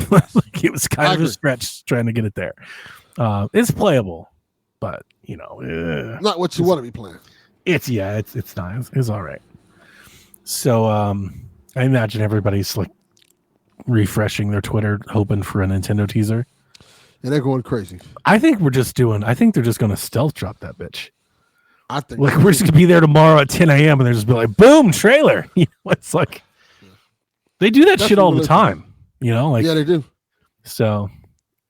Like it was kind of a stretch trying to get it there. It's playable, but not what you want to be playing. It's not. It's all right. So I imagine everybody's like refreshing their Twitter, hoping for a Nintendo teaser. And they're going crazy. I think they're just going to stealth drop that bitch. I think like we're just gonna be there tomorrow at 10 a.m. and they're just be like, boom, trailer. It's like they do that shit all the time. Yeah, they do. So,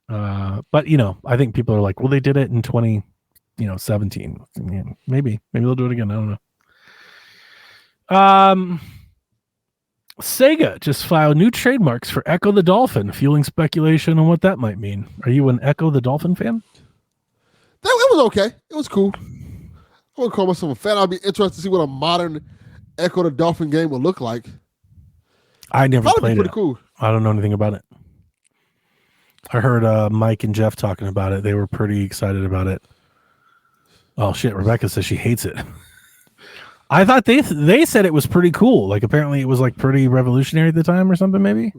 but I think people are like, well, they did it in 2017. Maybe they'll do it again. I don't know. Sega just filed new trademarks for Ecco the Dolphin, fueling speculation on what that might mean. Are you an Ecco the Dolphin fan? It was okay. It was cool. I wouldn't call myself a fan. I'd be interested to see what a modern Ecco the Dolphin game would look like. I never played it. Pretty cool. I don't know anything about it. I heard Mike and Jeff talking about it. They were pretty excited about it. Oh shit! Rebecca says she hates it. I thought they said it was pretty cool. Like apparently it was like pretty revolutionary at the time or something. Maybe.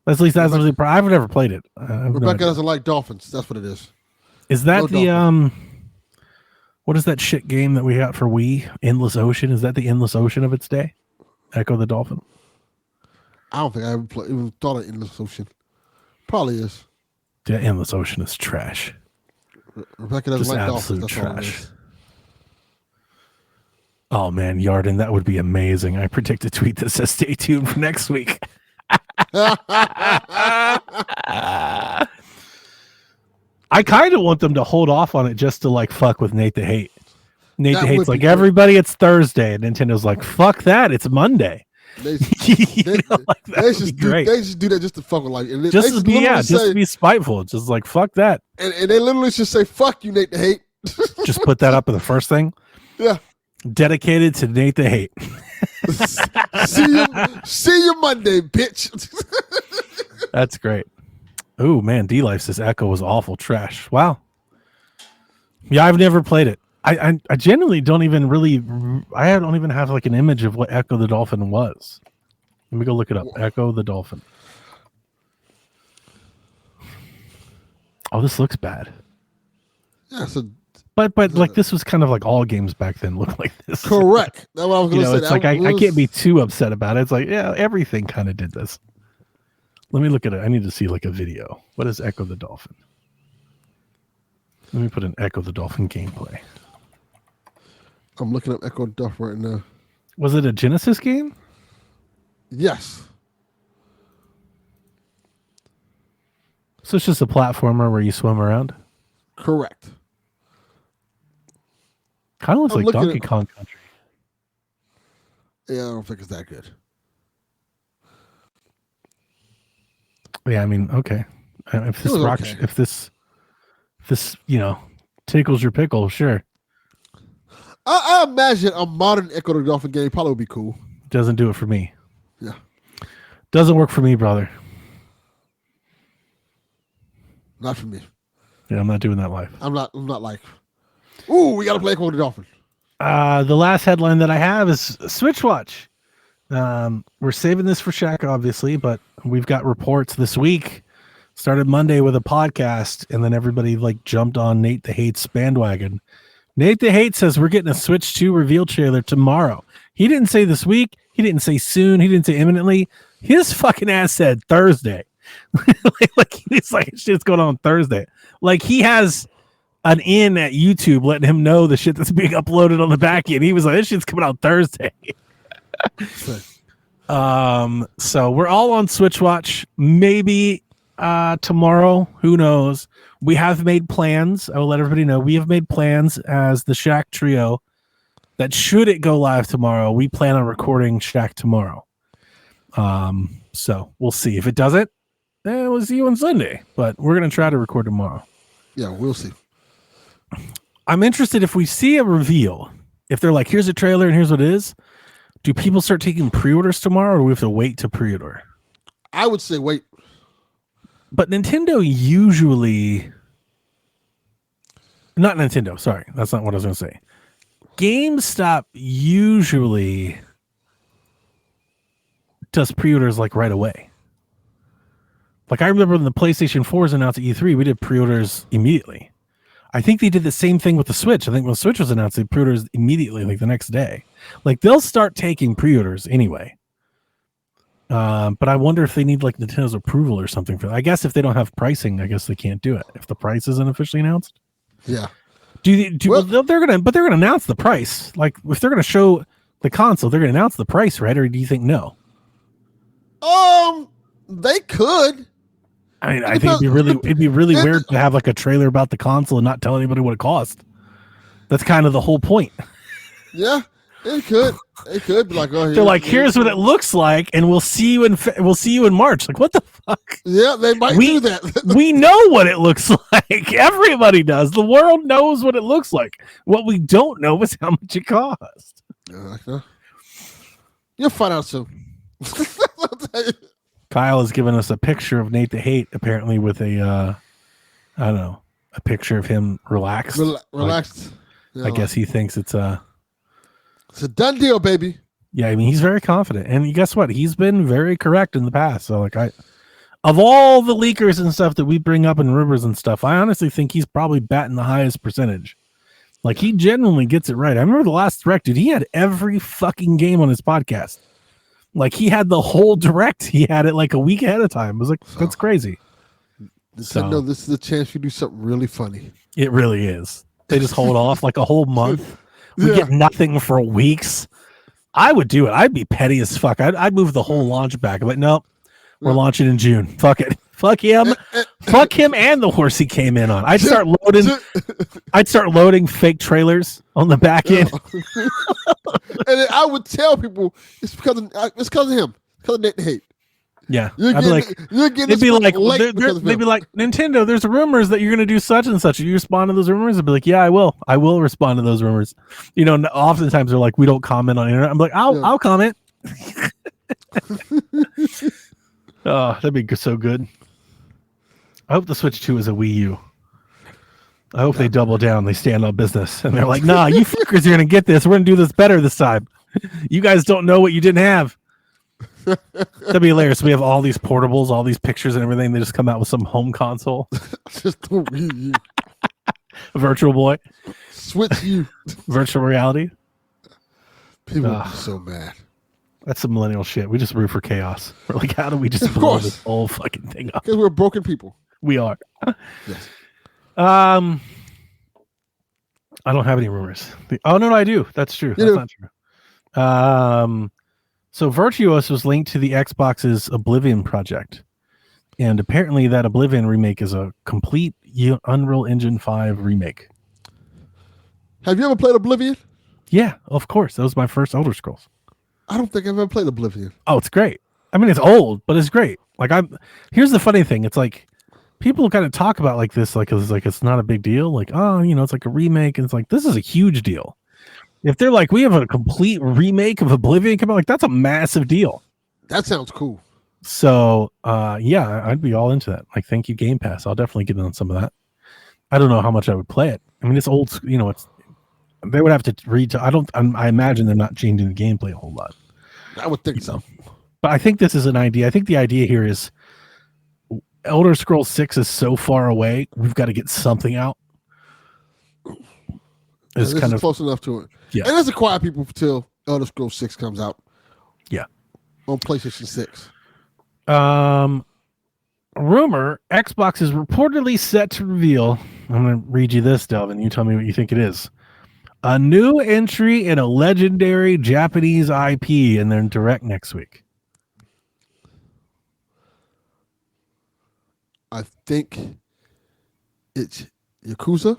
At least that's really. I've never played it. Rebecca doesn't like dolphins. That's what it is. Is that the what is that shit game that we got for Wii? Endless Ocean? Is that the Endless Ocean of its day? Ecco the Dolphin? I don't think I even thought of Endless Ocean. Probably is. The Endless Ocean is trash. Rebecca doesn't like dolphins. That's trash. Oh man, Yarden, that would be amazing. I predict a tweet that says stay tuned for next week. I kind of want them to hold off on it just to like fuck with Nate the Hate. Nate the Hate's like, everybody, it's Thursday. And Nintendo's like, fuck that, it's Monday. They just do that just to fuck with like just to be spiteful. It's just like fuck that. And they literally just say, fuck you, Nate the Hate. Just put that up in the first thing. Yeah. Dedicated to Nate the Hate. see you Monday, bitch. That's great. Oh man, D Life says Echo was awful trash. Wow. Yeah, I've never played it. I genuinely don't even really. I don't even have like an image of what Ecco the Dolphin was. Let me go look it up. Ecco the Dolphin. Oh, this looks bad. Yeah, so But like this was kind of like all games back then looked like this. correct. That's what I was You going know, to it's say. like I can't be too upset about it. It's like, yeah, everything kind of did this. Let me look at it. I need to see like a video. What is Ecco the Dolphin? Let me put an Ecco the Dolphin gameplay. I'm looking up Ecco the Dolphin right now. Was it a Genesis game? Yes. So it's just a platformer where you swim around? Correct. Kind of looks I'm like looking Donkey at- Kong Country. Yeah, I don't think it's that good. Yeah, I mean, okay. If this was rock, okay. if this tickles your pickle, sure. I imagine a modern Ecco the Dolphin game probably would be cool. Doesn't do it for me. Yeah. Doesn't work for me, brother. Not for me. Yeah, I'm not doing that live. I'm not like, ooh, we got to play Ecco the Dolphin. The last headline that I have is Switch Watch. We're saving this for Shaq, obviously, but we've got reports this week. Started Monday with a podcast, and then everybody like jumped on Nate the Hate's bandwagon. Nate the Hate says we're getting a Switch 2 reveal trailer tomorrow. He didn't say this week. He didn't say soon. He didn't say imminently. His fucking ass said Thursday. like he's like, shit's going on Thursday. Like he has an in at YouTube letting him know the shit that's being uploaded on the back end. He was like, this shit's coming out Thursday. So we're all on Switch Watch. Maybe tomorrow. Who knows? We have made plans. I will let everybody know. We have made plans as the Shaq Trio that should it go live tomorrow, we plan on recording Shaq tomorrow. So we'll see. If it doesn't, then we'll see you on Sunday. But we're going to try to record tomorrow. Yeah, we'll see. I'm interested if we see a reveal. If they're like, here's a trailer and here's what it is. Do people start taking pre-orders tomorrow, or do we have to wait to pre-order? I would say wait. But Nintendo usually... Not Nintendo, sorry. That's not what I was going to say. GameStop usually does pre-orders like right away. Like I remember when the PlayStation 4 was announced at E3, we did pre-orders immediately. I think they did the same thing with the Switch. I think when the Switch was announced, they pre-orders immediately, like the next day. Like they'll start taking pre-orders anyway. But I wonder if they need like Nintendo's approval or something for that. I guess if they don't have pricing, I guess they can't do it. If the price isn't officially announced. Yeah. Well, they're gonna announce the price. Like if they're gonna show the console, they're gonna announce the price, right? Or do you think no? They could. I mean, I think it'd be really weird to have like a trailer about the console and not tell anybody what it cost. That's kind of the whole point. Yeah, it could. It could be like, oh, they're like, here's what it looks like, and we'll see you in March. Like, what the fuck? Yeah, they might do that. We know what it looks like. Everybody does. The world knows what it looks like. What we don't know is how much it costs. You'll find out soon. Kyle has given us a picture of Nate the Hate, apparently with a, I don't know, a picture of him relaxed. Relaxed. I guess he thinks it's a done deal, baby. Yeah, I mean, he's very confident. And guess what? He's been very correct in the past. So, like, of all the leakers and stuff that we bring up in rumors and stuff, I honestly think he's probably batting the highest percentage. Like, he genuinely gets it right. I remember the last direct, dude, he had every fucking game on his podcast. Like, he had the whole direct. He had it like a week ahead of time. It was like, that's crazy. Nintendo, this is a chance for you to do something really funny. It really is. They just hold off like a whole month. We get nothing for weeks. I would do it. I'd be petty as fuck. I'd move the whole launch back. I'm like, nope, we're launching in June. Fuck it. Fuck him. Fuck him and the horse he came in on. I'd start loading fake trailers on the back end. And then I would tell people it's because of him. Because of Nate the Hate. Yeah. They'd be like, Nintendo, there's rumors that you're going to do such and such. You respond to those rumors? I'd be like, yeah, I will. I will respond to those rumors. You know, oftentimes they're like, we don't comment on internet. I'm like, I'll comment. Oh, that'd be so good. I hope the Switch 2 is a Wii U. I hope they double down. They stand on business, and they're like, "Nah, you fuckers are gonna get this. We're gonna do this better this time. You guys don't know what you didn't have." That'd be hilarious. We have all these portables, all these pictures, and everything. They just come out with some home console, Just the Wii U. Virtual Boy, Switch U. virtual reality. People are so mad. That's some millennial shit. We just root for chaos. We're like, how do we just blow this whole fucking thing up? Because we're broken people. We are. Yes. I don't have any rumors. Oh no, I do. That's true. That's not true. So Virtuos was linked to the Xbox's Oblivion project, and apparently that Oblivion remake is a complete Unreal Engine 5 remake. Have you ever played Oblivion? Yeah, of course. That was my first Elder Scrolls. I don't think I've ever played Oblivion. Oh, it's great. I mean, it's old, but it's great. Like here's the funny thing. It's like people kind of talk about like this, like it's not a big deal. Like, oh, it's like a remake, and it's like this is a huge deal. If they're like, we have a complete remake of Oblivion come out, like that's a massive deal. That sounds cool. So, yeah, I'd be all into that. Like, thank you, Game Pass. I'll definitely get on some of that. I don't know how much I would play it. I mean, it's old. They would have to read. I imagine they're not changing the gameplay a whole lot. I would think so. But I think this is an idea. I think the idea here is Elder Scrolls 6 is so far away. We've got to get something out. This is close enough to it. Yeah. And there's a quiet people till Elder Scrolls 6 comes out. Yeah. On PlayStation 6. Rumor, Xbox is reportedly set to reveal. I'm going to read you this, Delvin. You tell me what you think it is. A new entry in a legendary Japanese IP in their direct next week. I think it's Yakuza.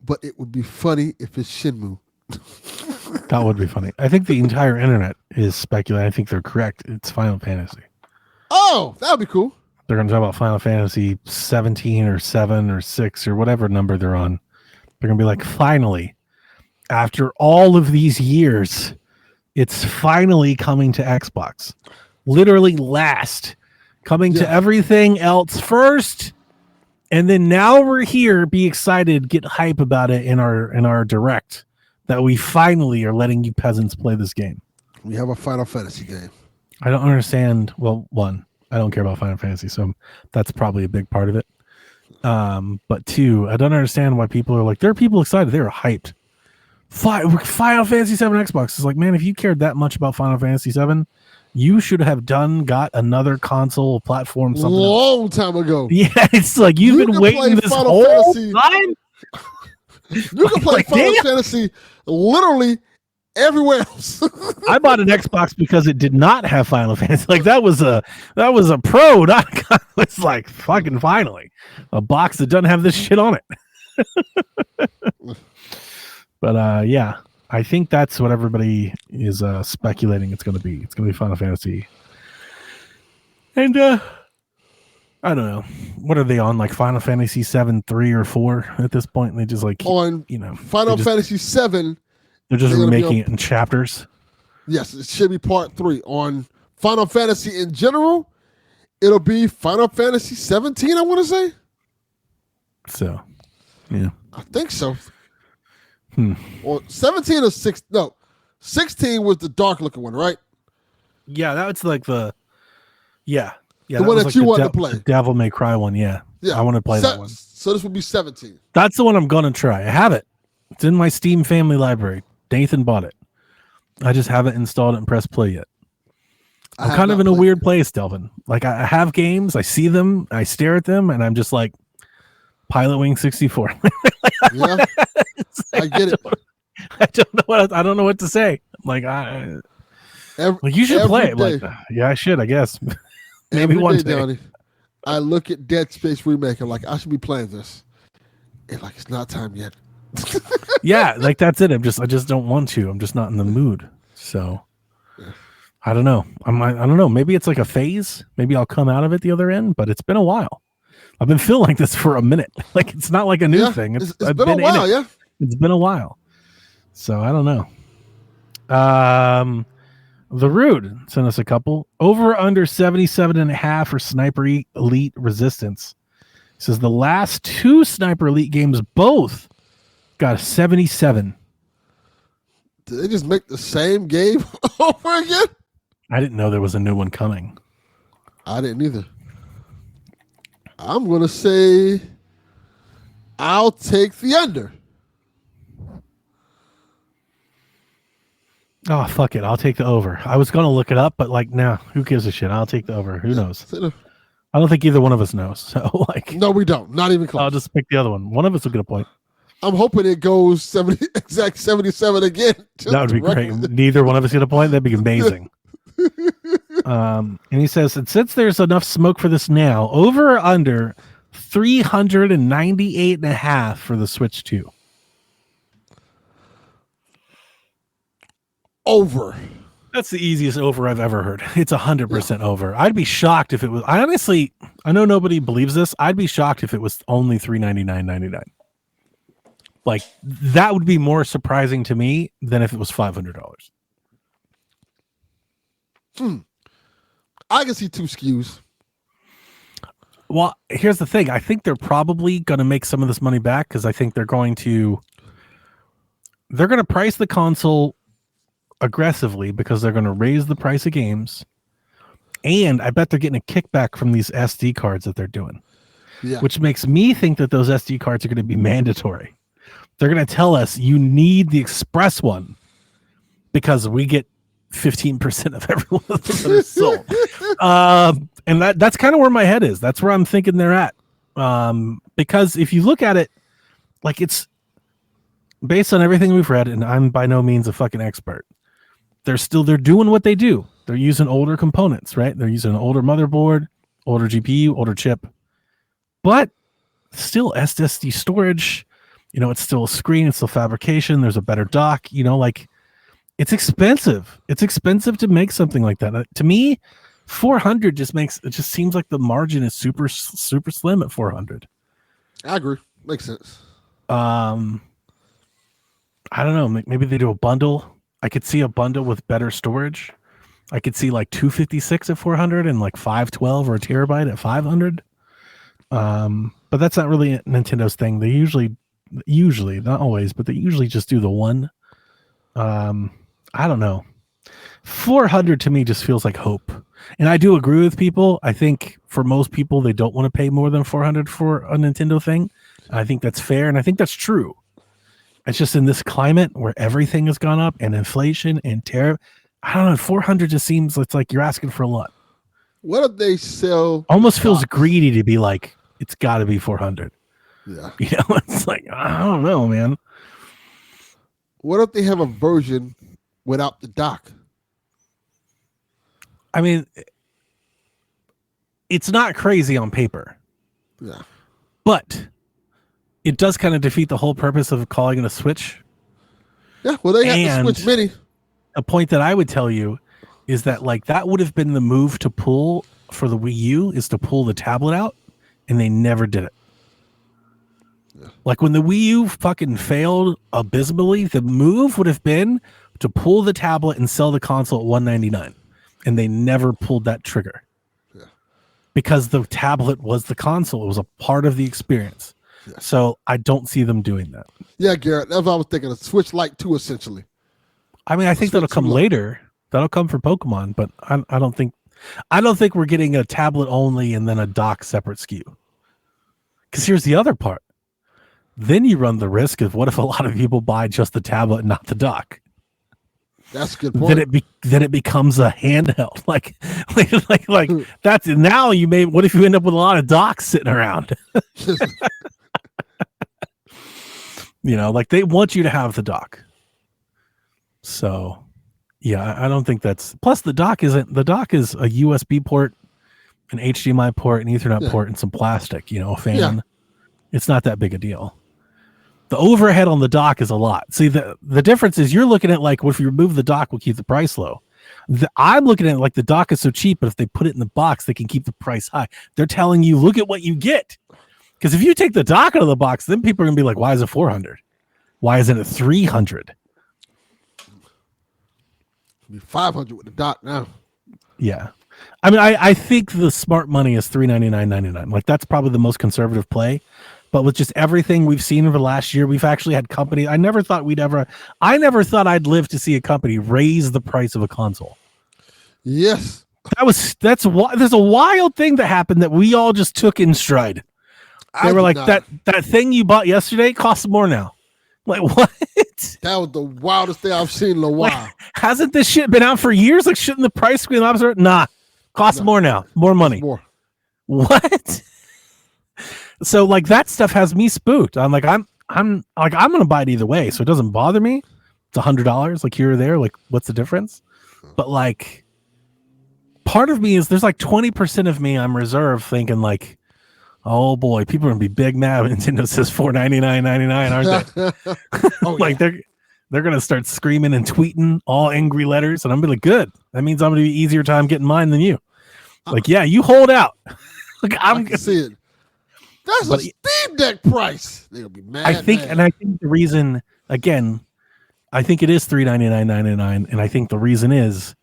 But it would be funny if it's Shenmue. That would be funny. I think the entire internet is speculating. I think they're correct. It's Final Fantasy. Oh, that would be cool. They're going to talk about Final Fantasy 17 or 7 or 6 or whatever number they're on. They're going to be like, finally, after all of these years, it's finally coming to Xbox. Literally last. Coming to everything else first. And then now we're here, be excited, get hype about it in our direct that we finally are letting you peasants play this game. We have a Final Fantasy game. I don't understand. Well, one, I don't care about Final Fantasy, so that's probably a big part of it. But two, I don't understand why people are like, there are people excited. They're hyped. Final Fantasy 7 Xbox is like, man, if you cared that much about Final Fantasy 7, you should have got another console platform something long time ago. Yeah, it's like you've been waiting this Final whole Fantasy. time. You can play Final Fantasy literally everywhere else. I bought an Xbox because it did not have Final Fantasy. Like that was a pro. It's like fucking finally a box that doesn't have this shit on it. But yeah. I think that's what everybody is speculating it's going to be. It's going to be Final Fantasy. And I don't know. What are they on? Like Final Fantasy 7, 3, or 4 at this point? And they just like, on Final Fantasy 7. They're just remaking it in chapters. Yes, it should be part 3. On Final Fantasy in general, it'll be Final Fantasy 17, I want to say. So, yeah. I think so. Or 17 or 6? No, 16 was the dark looking one, right? Yeah, that was like the one that you want to play. The Devil May Cry one, yeah. I want to play that one. So this would be 17. That's the one I'm gonna try. I have it. It's in my Steam family library. Nathan bought it. I just haven't installed it and pressed play yet. I'm kind of in a weird place, Delvin. Like I have games, I see them, I stare at them, and I'm just like Pilot Wing 64. Yeah. I get it. I don't know what to say. Like you should play it. Like, yeah, I should, I guess. Maybe one day. Donnie, I look at Dead Space Remake and like I should be playing this. And like it's not time yet. Yeah, like that's it. I just don't want to. I'm just not in the mood. So I don't know. I don't know. Maybe it's like a phase. Maybe I'll come out of it the other end, but it's been a while. I've been feeling like this for a minute. Like it's not like a new thing. It's been a while, yeah. It's been a while. So I don't know. The Rude sent us a couple. Over under 77.5 for Sniper Elite Resistance. says the last 2 Sniper Elite games both got a 77. Did they just make the same game over again? I didn't know there was a new one coming. I didn't either. I'm going to say I'll take the under. Oh, fuck it. I'll take the over. I was going to look it up, but like, nah, who gives a shit? I'll take the over. Who knows? I don't think either one of us knows. So, like, no, we don't. Not even close. I'll just pick the other one. One of us will get a point. I'm hoping it goes 77 again. That would be great. Neither one of us get a point. That'd be amazing. And he says, and since there's enough smoke for this now, over or under 398.5 for the Switch 2. Over. That's the easiest over I've ever heard. It's 100% over. I'd be shocked if it was. I know nobody believes this. I'd be shocked if it was only $399.99. Like, that would be more surprising to me than if it was $500. I can see 2 SKUs. Well, here's the thing. I think they're probably going to make some of this money back because I think they're going to price the console aggressively because they're going to raise the price of games, and I bet they're getting a kickback from these SD cards that they're doing, which makes me think that those SD cards are going to be mandatory. They're going to tell us you need the express one because we get 15% of everyone that are sold. And that's kind of where my head is. That's where I'm thinking they're at. Because if you look at it, like, it's based on everything we've read, and I'm by no means a fucking expert. They're doing what they do. They're using older components, right? They're using an older motherboard, older GPU, older chip, but still SSD storage. It's still a screen. It's still fabrication. There's a better dock. Like, it's expensive. It's expensive to make something like that. To me, 400 just seems like the margin is super, super slim at 400. I agree. Makes sense. I don't know. Maybe they do a bundle. I could see a bundle with better storage. I could see like 256 at 400 and like 512 or a terabyte at 500. But that's not really Nintendo's thing. They usually, not always, but they usually just do the one. I don't know. 400 to me just feels like hope. And I do agree with people. I think for most people, they don't want to pay more than 400 for a Nintendo thing. And I think that's fair. And I think that's true. It's just in this climate where everything has gone up and inflation and tariff. I don't know. 400 just seems it's like you're asking for a lot. What if they sell? Almost feels greedy to be like, it's got to be 400. Yeah. It's like, I don't know, man. What if they have a version without the dock? I mean, it's not crazy on paper. Yeah. But it does kind of defeat the whole purpose of calling it a Switch. Yeah, well, they have the Switch Mini. A point that I would tell you is that, like, that would have been the move to pull for the Wii U, is to pull the tablet out, and they never did it. Yeah. Like, when the Wii U fucking failed abysmally, the move would have been to pull the tablet and sell the console at $199, and they never pulled that trigger. Yeah. Because the tablet was the console. It was a part of the experience. Yeah. So I don't see them doing that. Yeah, Garrett, that's what I was thinking. A Switch Lite 2, essentially. I mean, I think that'll come later. That'll come for Pokemon, but I don't think we're getting a tablet only and then a dock separate SKU. Because here's the other part. Then you run the risk of what if a lot of people buy just the tablet and not the dock? That's a good point. Then it becomes a handheld. Like that's now you may. What if you end up with a lot of docks sitting around? Like they want you to have the dock. So, yeah, I don't think that's. Plus, the dock is a USB port, an HDMI port, an Ethernet port, and some plastic. A fan. Yeah. It's not that big a deal. The overhead on the dock is a lot. See, the difference is you're looking at like, well, if you remove the dock, we'll keep the price low. I'm looking at it like the dock is so cheap, but if they put it in the box, they can keep the price high. They're telling you, look at what you get. Because if you take the dock out of the box, then people are going to be like, why is it 400? Why isn't it 300? It'll be 500 with the dock now. Yeah. I mean, I think the smart money is $399.99. Like that's probably the most conservative play. But with just everything we've seen over the last year, we've actually had companies. I never thought I'd live to see a company raise the price of a console. Yes. There's a wild thing that happened that we all just took in stride. They were like, that thing you bought yesterday costs more now. Like, what? That was the wildest thing I've seen in a while. Like, hasn't this shit been out for years? Like, shouldn't the price be the opposite? Nah, costs more now. More money. More. What? So, like, that stuff has me spooked. I'm going to buy it either way, so it doesn't bother me. It's $100, like, here or there. Like, what's the difference? But, like, part of me is, there's like 20% of me I'm reserved thinking, like, oh boy, people are gonna be big mad when Nintendo says $499.99, aren't they? Like they're gonna start screaming and tweeting all angry letters, and I'm gonna be like, good. That means I'm gonna be easier time getting mine than you. Like, yeah, you hold out. Like I can see it. That's a Steam Deck price. They'll be mad. I think the reason, again, I think it is $399.99, and I think the reason is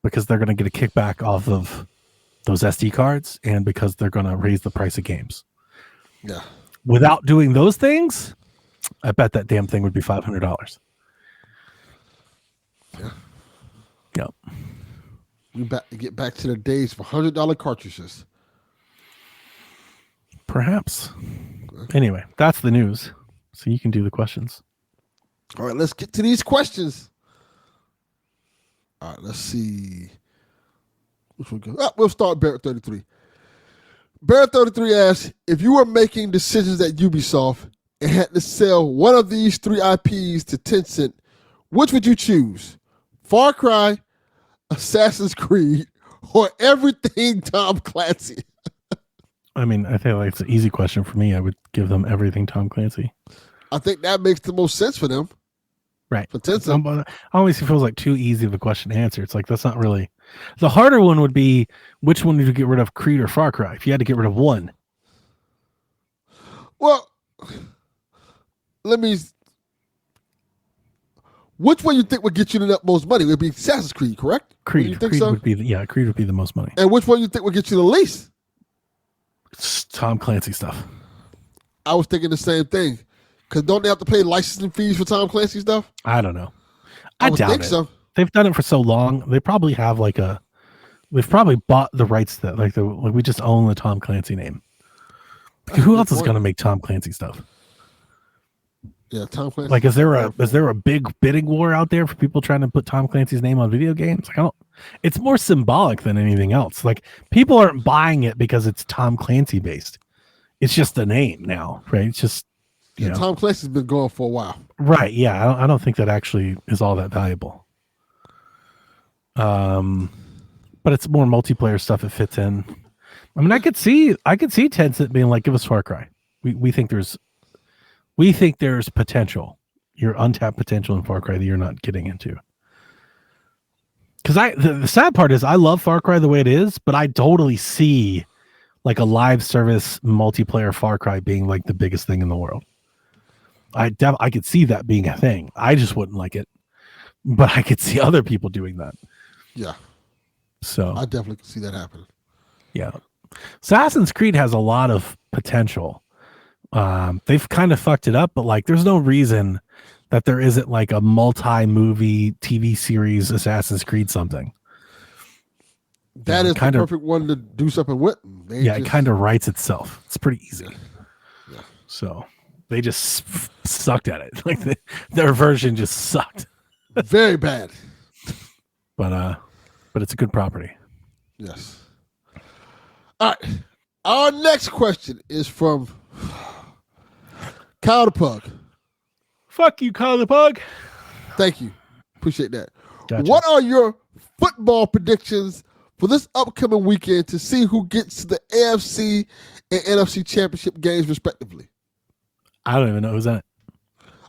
because they're gonna get a kickback off of those SD cards, and because they're going to raise the price of games. Yeah. Without doing those things, I bet that damn thing would be $500. Yeah. Yep. We get back to the days for $100 cartridges. Perhaps. Anyway, that's the news. So you can do the questions. All right, let's get to these questions. All right, let's see. Which one goes? We'll start Barrett 33. Barrett 33 asks, if you were making decisions at Ubisoft and had to sell one of these 3 IPs to Tencent, which would you choose? Far Cry, Assassin's Creed, or everything Tom Clancy? I mean, I think like it's an easy question for me. I would give them everything Tom Clancy. I think that makes the most sense for them. Right. For Tencent. It always feels like too easy of a question to answer. It's like, that's not really... The harder one would be, which one would you get rid of, Creed or Far Cry? If you had to get rid of one. Well, which one you think would get you the most money? It would be Assassin's Creed, correct? Creed would be the most money. And which one you think would get you the least? It's Tom Clancy stuff. I was thinking the same thing. Because don't they have to pay licensing fees for Tom Clancy stuff? I don't know. I doubt think it. So. They've done it for so long. They probably have they've probably bought the rights that we just own the Tom Clancy name. Who else is going to make Tom Clancy stuff? Yeah, Tom Clancy. Like, is there a big bidding war out there for people trying to put Tom Clancy's name on video games? Like, it's more symbolic than anything else. Like, people aren't buying it because it's Tom Clancy based. It's just a name now, right? It's just, you know. Tom Clancy's been going for a while. Right. Yeah. I don't think that actually is all that valuable. But it's more multiplayer stuff. It fits in. I mean, I could see Tencent being like, give us Far Cry. We think there's potential, your untapped potential in Far Cry that you're not getting into. Because the sad part is I love Far Cry the way it is, but I totally see like a live service multiplayer Far Cry being like the biggest thing in the world. I could see that being a thing. I just wouldn't like it, but I could see other people doing that. Yeah. So I definitely can see that happening. Yeah. Assassin's Creed has a lot of potential. They've kind of fucked it up, but like there's no reason that there isn't like a multi-movie TV series Assassin's Creed something. That is the perfect one to do something with. It kind of writes itself. It's pretty easy. Yeah. So they just sucked at it. Like their version just sucked. Very bad. But it's a good property. Yes. All right. Our next question is from Kyle the Pug. Fuck you, Kyle the Pug. Thank you. Appreciate that. Gotcha. What are your football predictions for this upcoming weekend to see who gets to the AFC and NFC championship games respectively? I don't even know who's in it.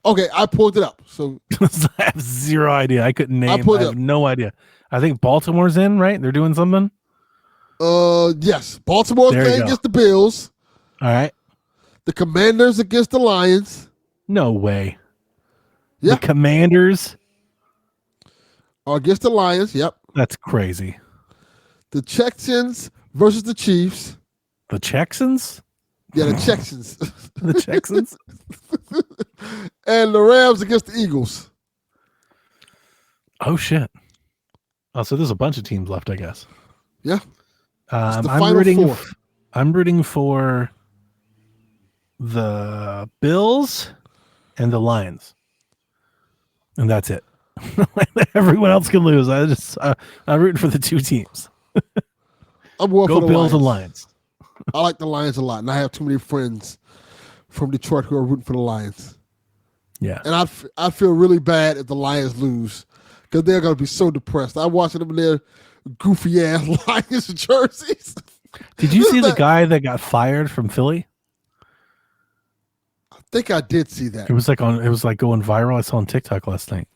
Okay, I pulled it up. So I have zero idea. I couldn't name. I have no idea. I think Baltimore's in, right? They're doing something. Yes. Baltimore's playing against the Bills. All right. The Commanders against the Lions. No way. Yeah. The Commanders are against the Lions. Yep. That's crazy. The Texans versus the Chiefs. The Texans? Yeah, the Texans. The Texans? And the Rams against the Eagles. Oh, shit. Oh, so there's a bunch of teams left, I guess. Yeah. I'm final rooting. four. I'm rooting for the Bills and the Lions, and that's it. Everyone else can lose. I'm rooting for the two teams. I'm going Go for the Bills Lions. and Lions. I like the Lions a lot, and I have too many friends from Detroit who are rooting for the Lions. Yeah, And I feel really bad if the Lions lose because they're going to be so depressed. I'm watching them in their goofy ass Lions jerseys. Did you see the guy that got fired from Philly? I think I did see that. It was like going viral. I saw on TikTok last night.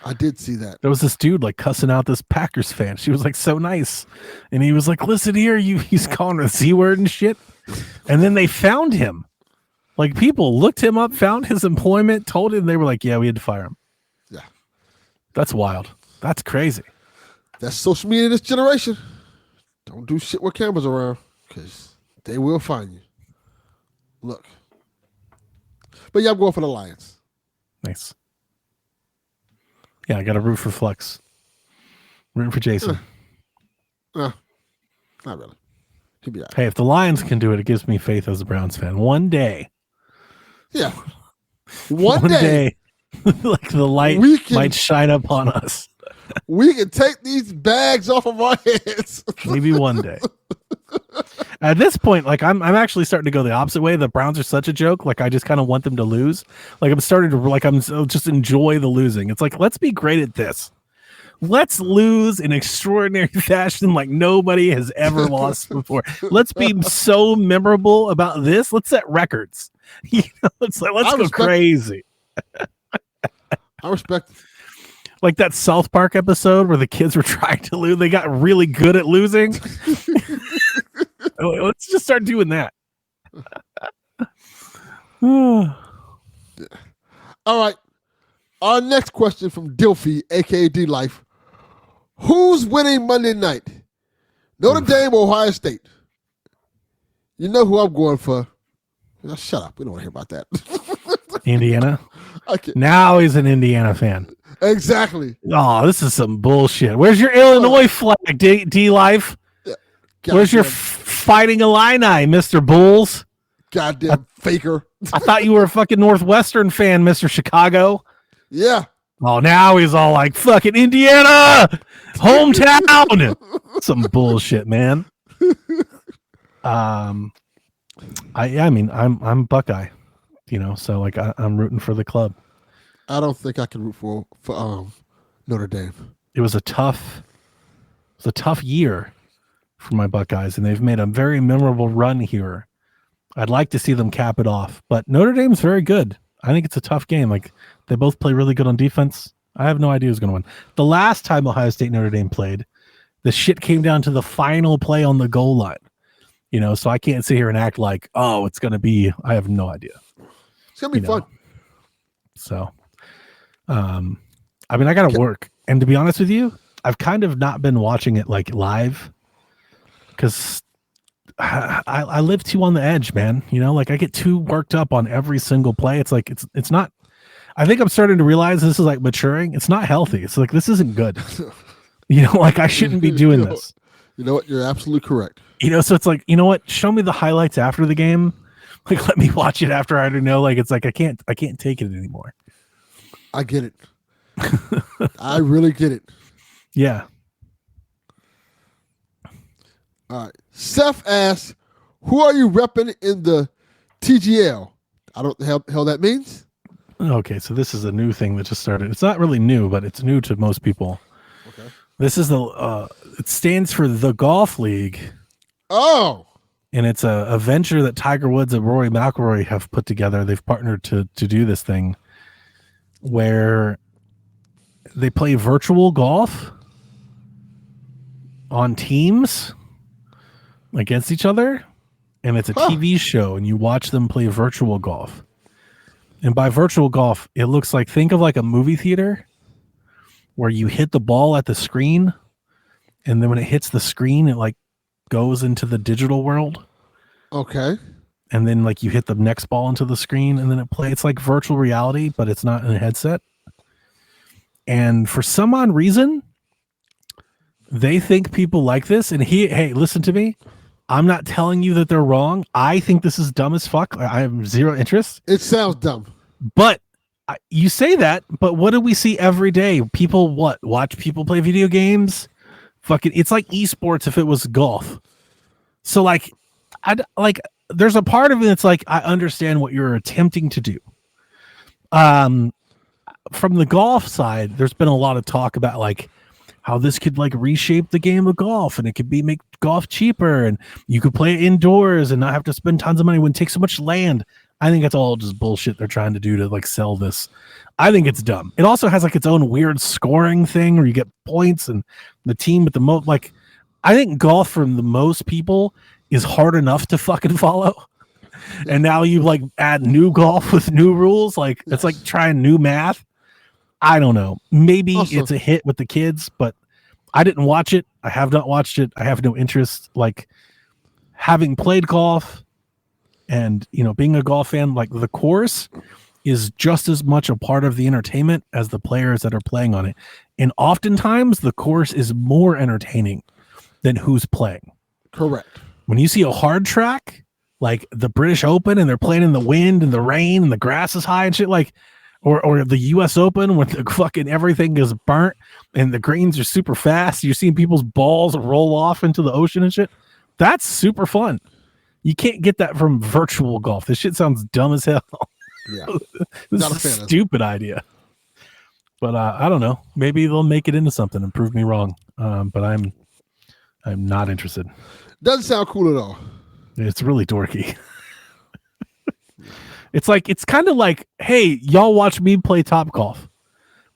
I did see that. There was this dude like cussing out this Packers fan. She was like so nice, and he was like, "Listen here, he's calling her the C word and shit." And then they found him. Like people looked him up, found his employment, told him. They were like, "Yeah, we had to fire him." Yeah, that's wild. That's crazy. That's social media this generation. Don't do shit with cameras around because they will find you. Look. But yeah, I'm going for the Lions. Nice. Yeah, I got to root for Flex. Rooting for Jason. Not really. He'll be all right. Hey, if the Lions can do it, it gives me faith as a Browns fan. One day. Yeah. One day. Like the light might shine upon us. We can take these bags off of our heads. Maybe one day. At this point, like I'm actually starting to go the opposite way. The Browns are such a joke. Like I just kind of want them to lose. Like I'm starting to just enjoy the losing. It's like, let's be great at this. Let's lose in extraordinary fashion like nobody has ever lost before. Let's be so memorable about this. Let's set records. You know, it's like let's go crazy. I respect it. Like that South Park episode where the kids were trying to lose. They got really good at losing. Let's just start doing that. All right. Our next question from Dilfy, a.k.a. D-Life. Who's winning Monday night? Notre Dame or Ohio State? You know who I'm going for. Shut up. We don't want to hear about that. Indiana? Now he's an Indiana fan. Exactly. Oh, this is some bullshit. Where's your Illinois flag, D-Life? Yeah. Where's your Fighting Illini, Mr. Bulls? Goddamn faker. I thought you were a fucking Northwestern fan, Mr. Chicago. Yeah. Oh, now he's all like, fucking Indiana, hometown. Some bullshit, man. I mean, I'm Buckeye, you know, so like I'm rooting for the club. I don't think I can root for Notre Dame. It was a tough year for my Buckeyes, and they've made a very memorable run here. I'd like to see them cap it off, but Notre Dame's very good. I think it's a tough game. Like they both play really good on defense. I have no idea who's going to win. The last time Ohio State and Notre Dame played, the shit came down to the final play on the goal line. You know, so I can't sit here and act like, oh, it's going to be. I have no idea. It's going to be fun. So, I mean, I got to work, and to be honest with you, I've kind of not been watching it like live because I live too on the edge, man. You know, like I get too worked up on every single play. It's like it's not. I think I'm starting to realize this is like maturing. It's not healthy. It's like this isn't good. You know, like I shouldn't be doing this. You know what? You're absolutely correct. You know, so it's like, you know what? Show me the highlights after the game. Like, let me watch it after I already know. Like, it's like I can't take it anymore. I get it. I really get it. Yeah. All right. Seth asks, who are you repping in the TGL? I don't know hell that means. Okay, so this is a new thing that just started. It's not really new, but it's new to most people. Okay. This is it stands for the Golf League. Oh. And it's a venture that Tiger Woods and Rory McIlroy have put together. They've partnered to do this thing where they play virtual golf on teams against each other, and it's a TV show, and you watch them play virtual golf. And by virtual golf, it looks like, think of like a movie theater where you hit the ball at the screen and then when it hits the screen, it like goes into the digital world. Okay. And then like you hit the next ball into the screen, and then it plays. It's like virtual reality, but it's not in a headset. And for some odd reason, they think people like this. And hey, listen to me. I'm not telling you that they're wrong. I think this is dumb as fuck. I have zero interest. It sounds dumb. But you say that, but what do we see every day? People watch people play video games. Fucking, it's like esports if it was golf. So like, there's a part of it that's like, I understand what you're attempting to do. From the golf side, there's been a lot of talk about like how this could like reshape the game of golf, and it could make golf cheaper, and you could play it indoors and not have to spend tons of money when it takes so much land. I think that's all just bullshit they're trying to do to like sell this. I think it's dumb. It also has like its own weird scoring thing where you get points, and the team with the most, like, I think golf for the most people is hard enough to fucking follow. And now you like add new golf with new rules. Like it's like trying new math. I don't know. Maybe it's a hit with the kids, but I didn't watch it. I have not watched it. I have no interest. Like having played golf and, you know, being a golf fan, like the course is just as much a part of the entertainment as the players that are playing on it. And oftentimes the course is more entertaining than who's playing. Correct. When you see a hard track, like the British Open, and they're playing in the wind and the rain and the grass is high and shit, like, or the US Open when the fucking everything is burnt and the greens are super fast. You're seeing people's balls roll off into the ocean and shit. That's super fun. You can't get that from virtual golf. This shit sounds dumb as hell. Yeah. This is a stupid idea. But I don't know. Maybe they'll make it into something and prove me wrong. But I'm not interested. Doesn't sound cool at all. It's really dorky. It's kind of like, hey, y'all watch me play Top Golf.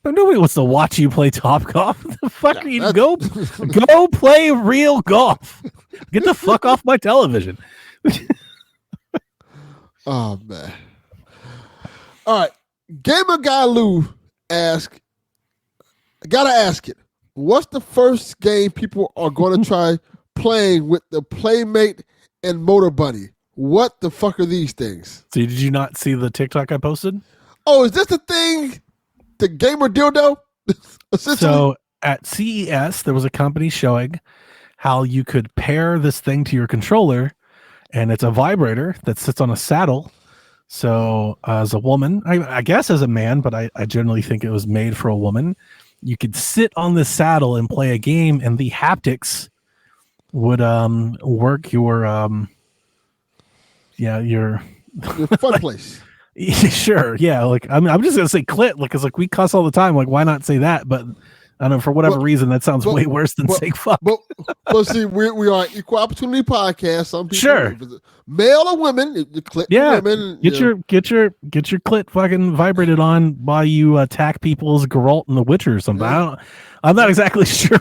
But nobody wants to watch you play Top Golf. The fuck are you? Go play real golf. Get the fuck off my television. Oh man. All right. Gamer Guy Lou asked, I gotta ask it. What's the first game people are gonna try playing with the Playmate and Motor Bunny? What the fuck are these things? So did you not see the TikTok I posted? Oh, is this the thing? The gamer dildo? So at CES, there was a company showing how you could pair this thing to your controller, and it's a vibrator that sits on a saddle. So as a woman, I guess as a man, but I generally think it was made for a woman, you could sit on the saddle and play a game, and the haptics would work your your fun place. Sure, yeah. Like I'm just gonna say clit, because like we cuss all the time. Like why not say that? But I don't know, for whatever reason that sounds way worse than saying fuck. But see, we are an equal opportunity podcast. Some people, sure, male or women, the clit. Yeah, women, get your clit fucking vibrated on while you attack people's Geralt in The Witcher or something. Yeah. I'm not exactly sure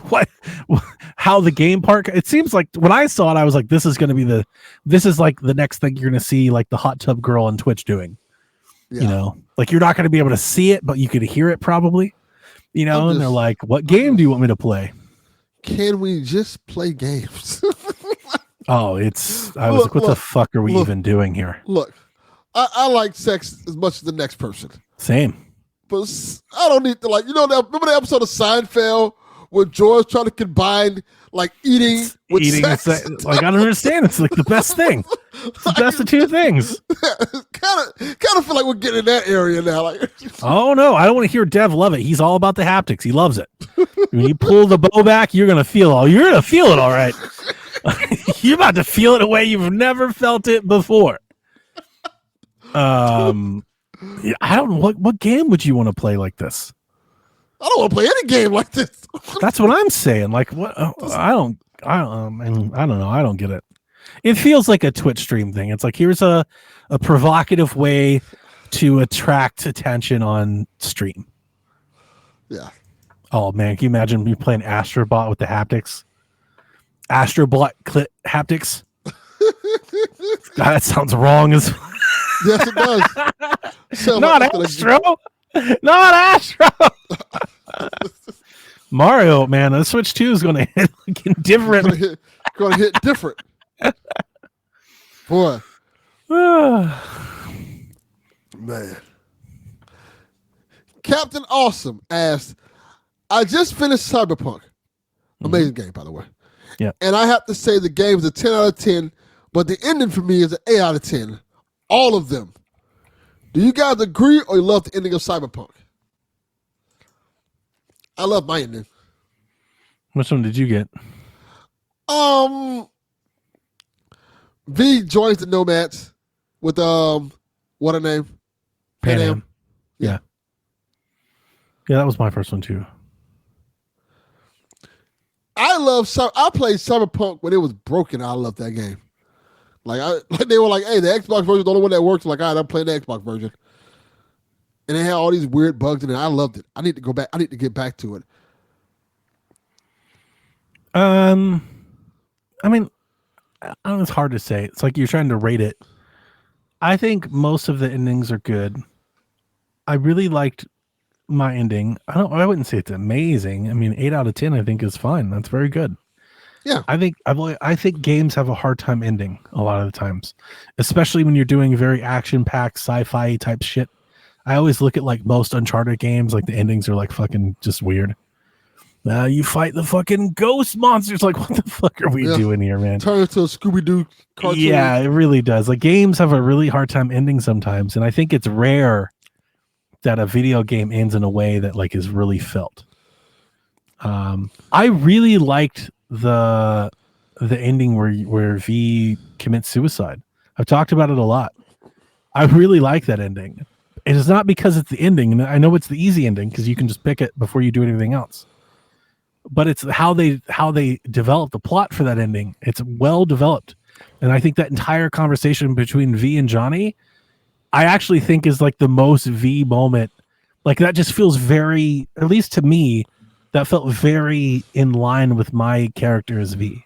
how the game part. It seems like when I saw it, I was like, this is like the next thing you're gonna see, like the hot tub girl on Twitch doing. Yeah. You know, like you're not gonna be able to see it, but you could hear it probably. You know, and they're like, what game do you want me to play? Can we just play games? I was like, what the fuck are we even doing here? Look, I like sex as much as the next person. Same. But I don't need to, like, you know, remember the episode of Seinfeld where George trying to combine like eating with sex? Like, I don't understand. It's like the best thing. It's the best of two things. kind of feel like we're getting in that area now. Like, oh no, I don't want to hear Dev love it. He's all about the haptics. He loves it. When you pull the bow back, you're gonna feel it all right. You're about to feel it a way you've never felt it before. I don't know what game would you want to play like this? I don't want to play any game like this. That's what I'm saying. Like, what? I don't know. I don't get it. It feels like a Twitch stream thing. It's like, here's a provocative way to attract attention on stream. Yeah. Oh man, can you imagine me playing Astrobot with the haptics? Astrobot clit haptics. God, that sounds wrong as. Yes, it does. Not Astro. Not Astro. Mario, man, the Switch 2 is going to hit like different. Gonna hit different. Boy. Man. Captain Awesome asked, I just finished Cyberpunk. Amazing game, by the way. Yeah. And I have to say the game is a 10 out of 10, but the ending for me is an 8 out of 10. All of them. Do you guys agree or you love the ending of Cyberpunk? I love my ending. Which one did you get? V joins the Nomads with what her name? Pan Am. Yeah. Yeah, that was my first one too. I played Cyberpunk when it was broken. I love that game. Like they were like, hey, the Xbox version is the only one that works. I'm like, all right, I'm playing the Xbox version. And it had all these weird bugs in it. I loved it. I need to go back. I need to get back to it. I mean, I don't know, it's hard to say. It's like you're trying to rate it. I think most of the endings are good. I really liked my ending. I wouldn't say it's amazing. I mean, 8 out of 10 I think is fine. That's very good. Yeah. I think games have a hard time ending a lot of the times, especially when you're doing very action-packed sci-fi type shit. I always look at like most Uncharted games, like the endings are like fucking just weird. Now you fight the fucking ghost monsters. Like, what the fuck are we doing here, man? Turn into a Scooby-Doo cartoon. Yeah, it really does. Like, games have a really hard time ending sometimes, and I think it's rare that a video game ends in a way that like is really felt. I really liked the ending where V commits suicide. I've talked about it a lot. I really like that ending. It is not because it's the ending, and I know it's the easy ending because you can just pick it before you do anything else. But it's how they develop the plot for that ending. It's well developed, and I think that entire conversation between V and Johnny, I actually think is like the most V moment. Like that just feels very, at least to me, that felt very in line with my character as V.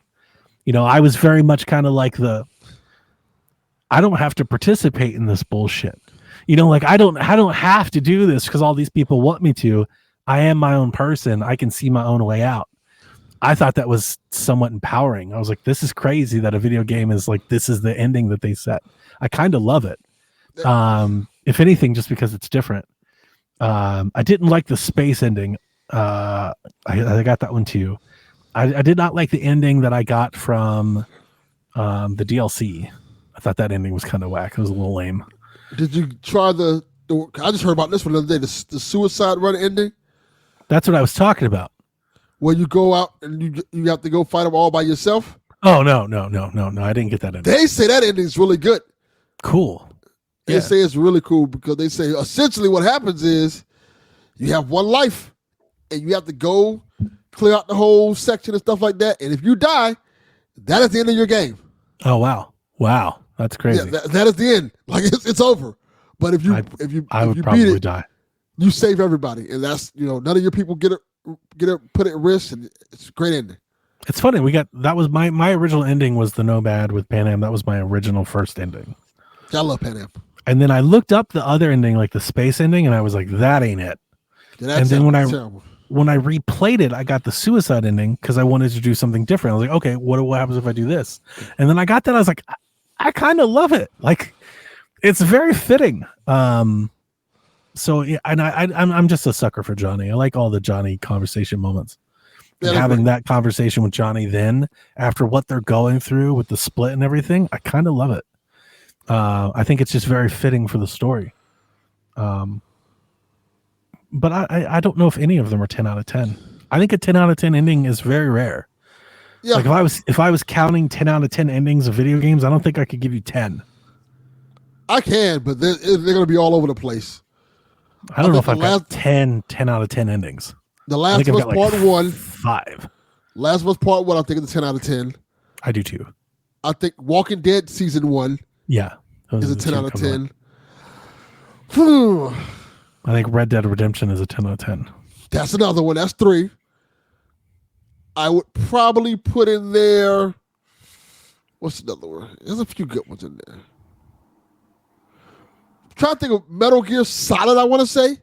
You know, I was very much kind of like I don't have to participate in this bullshit. You know, like I don't have to do this because all these people want me to. I am my own person. I can see my own way out. I thought that was somewhat empowering. I was like, this is crazy that a video game is like, this is the ending that they set. I kind of love it. If anything, just because it's different. I didn't like the space ending. I got that one too. I did not like the ending that I got from the DLC. I thought that ending was kind of whack. It was a little lame. Did you try the I just heard about this one the other day, the suicide run ending? That's what I was talking about. Where you go out and you have to go fight them all by yourself? Oh, no. I didn't get that ending. They say that ending is really good. Cool. They say it's really cool because they say essentially what happens is you have one life and you have to go clear out the whole section and stuff like that. And if you die, that is the end of your game. Oh, wow. That's crazy. Yeah, that is the end. Like it's over. But if you probably die. You save everybody, and that's none of your people get it put at risk, and it's a great ending. It's funny. That was my original ending was the Nomad with Pan Am. That was my original first ending. I love Pan Am. And then I looked up the other ending, like the space ending, and I was like, that ain't it. Yeah, and then when terrible. When I replayed it, I got the suicide ending because I wanted to do something different. I was like, okay, what happens if I do this? And then I got that. I was like, I kind of love it. Like, it's very fitting. So yeah, and I'm just a sucker for Johnny. I like all the Johnny conversation moments. Yeah, having that conversation with Johnny then after what they're going through with the split and everything, I kind of love it. I think it's just very fitting for the story. But I don't know if any of them are 10 out of 10. I think a 10 out of 10 ending is very rare. Yeah. Like if I was counting 10 out of 10 endings of video games, I don't think I could give you 10. I can, but they're going to be all over the place. I don't know if I've got 10 out of 10 endings. The Last of Us Part 1. 5. Last of Us Part 1, I think it's a 10 out of 10. I do too. I think Walking Dead Season 1 is a 10 out of 10. I think Red Dead Redemption is a 10 out of 10. That's another one. That's 3. I would probably put in there. What's another one? There's a few good ones in there. I'm trying to think of Metal Gear Solid, I want to say.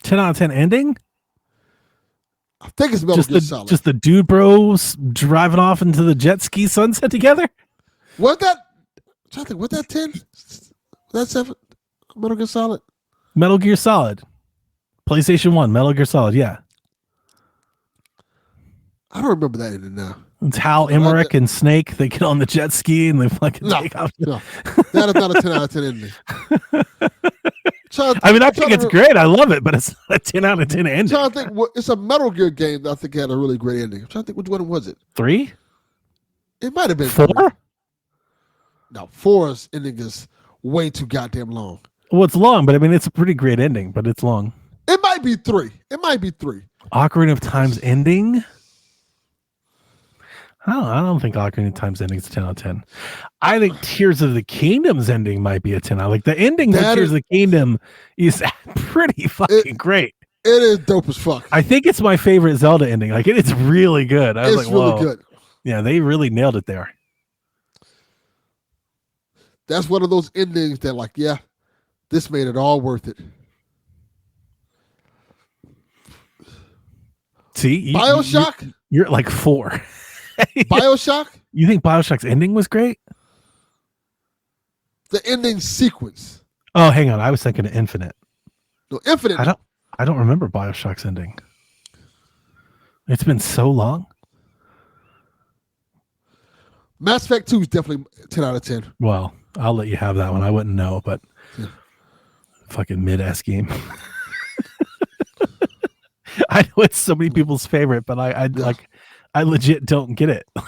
10 out of 10 ending? I think it's Metal Gear Solid. Just the dude bros driving off into the jet ski sunset together. What that? I'm trying to think. What that 10? That's 7. Metal Gear Solid. Metal Gear Solid. PlayStation 1. Metal Gear Solid. Yeah. I don't remember that ending now. It's Hal Emmerich and Snake. They get on the jet ski and they fucking take off. No, that is not a 10 out of 10 ending. I mean, I think it's great. I love it, but it's not a 10 out of 10 ending. I'm trying to think. It's a Metal Gear game that I think had a really great ending. I'm trying to think which one was it. 3? It might have been 4? 3. No, 4's ending is way too goddamn long. Well, it's long, but I mean, it's a pretty great ending, but it's long. It might be 3. Ocarina of Time's ending? I don't think Ocarina of Time's ending is a 10 out of 10. I think Tears of the Kingdom's ending might be a 10 out. Like the ending for Tears of the Kingdom is pretty fucking great. It is dope as fuck. I think it's my favorite Zelda ending. Like it's really good. I was like, really whoa. Good. Yeah, they really nailed it there. That's one of those endings that, like, yeah, this made it all worth it. See, BioShock? You're at like 4. BioShock? You think BioShock's ending was great? The ending sequence. Oh, hang on. I was thinking of Infinite. No, Infinite. I don't remember BioShock's ending. It's been so long. Mass Effect 2 is definitely 10 out of 10. Well, I'll let you have that one. I wouldn't know, but fucking mid-ass game. I know it's so many people's favorite, but I legit don't get it. I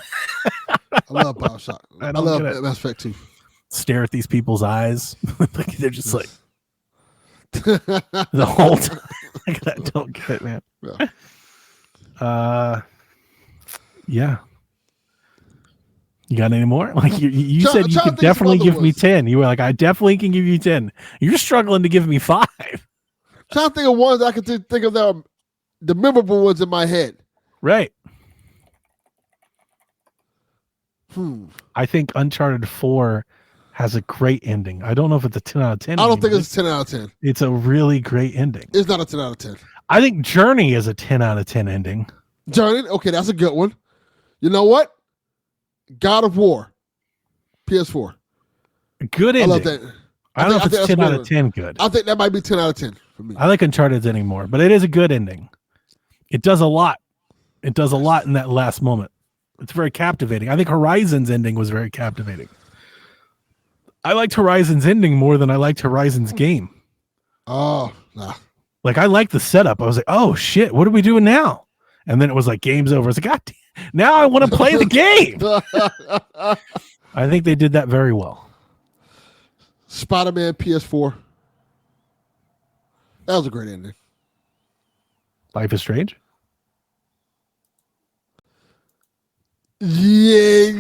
love BioShock. I love Mass Effect 2. Stare at these people's eyes. Like they're just like the whole time. Like, I don't get it, man. Yeah. You got any more? Like you said you could definitely give me 10. You were like, I definitely can give you 10. You're struggling to give me 5. Trying to think of ones I could think of that are the memorable ones in my head. Right. I think Uncharted 4 has a great ending. I don't know if it's a 10 out of 10. I don't think it's a 10 out of 10. It's a really great ending. It's not a 10 out of 10. I think Journey is a 10 out of 10 ending. Journey? Okay, that's a good one. You know what? God of War. PS4. Good ending. I love that. I don't know if it's 10 out of 10 good. I think that might be 10 out of 10 for me. I like Uncharted's anymore, but it is a good ending. It does a lot. It does a lot in that last moment. It's very captivating. I think Horizon's ending was very captivating. I liked Horizon's ending more than I liked Horizon's game. Oh, nah. Like, I liked the setup. I was like, oh, shit, what are we doing now? And then it was like, game's over. I was like, God damn, now I want to play the game. I think they did that very well. Spider-Man PS4. That was a great ending. Life is Strange? Yeah.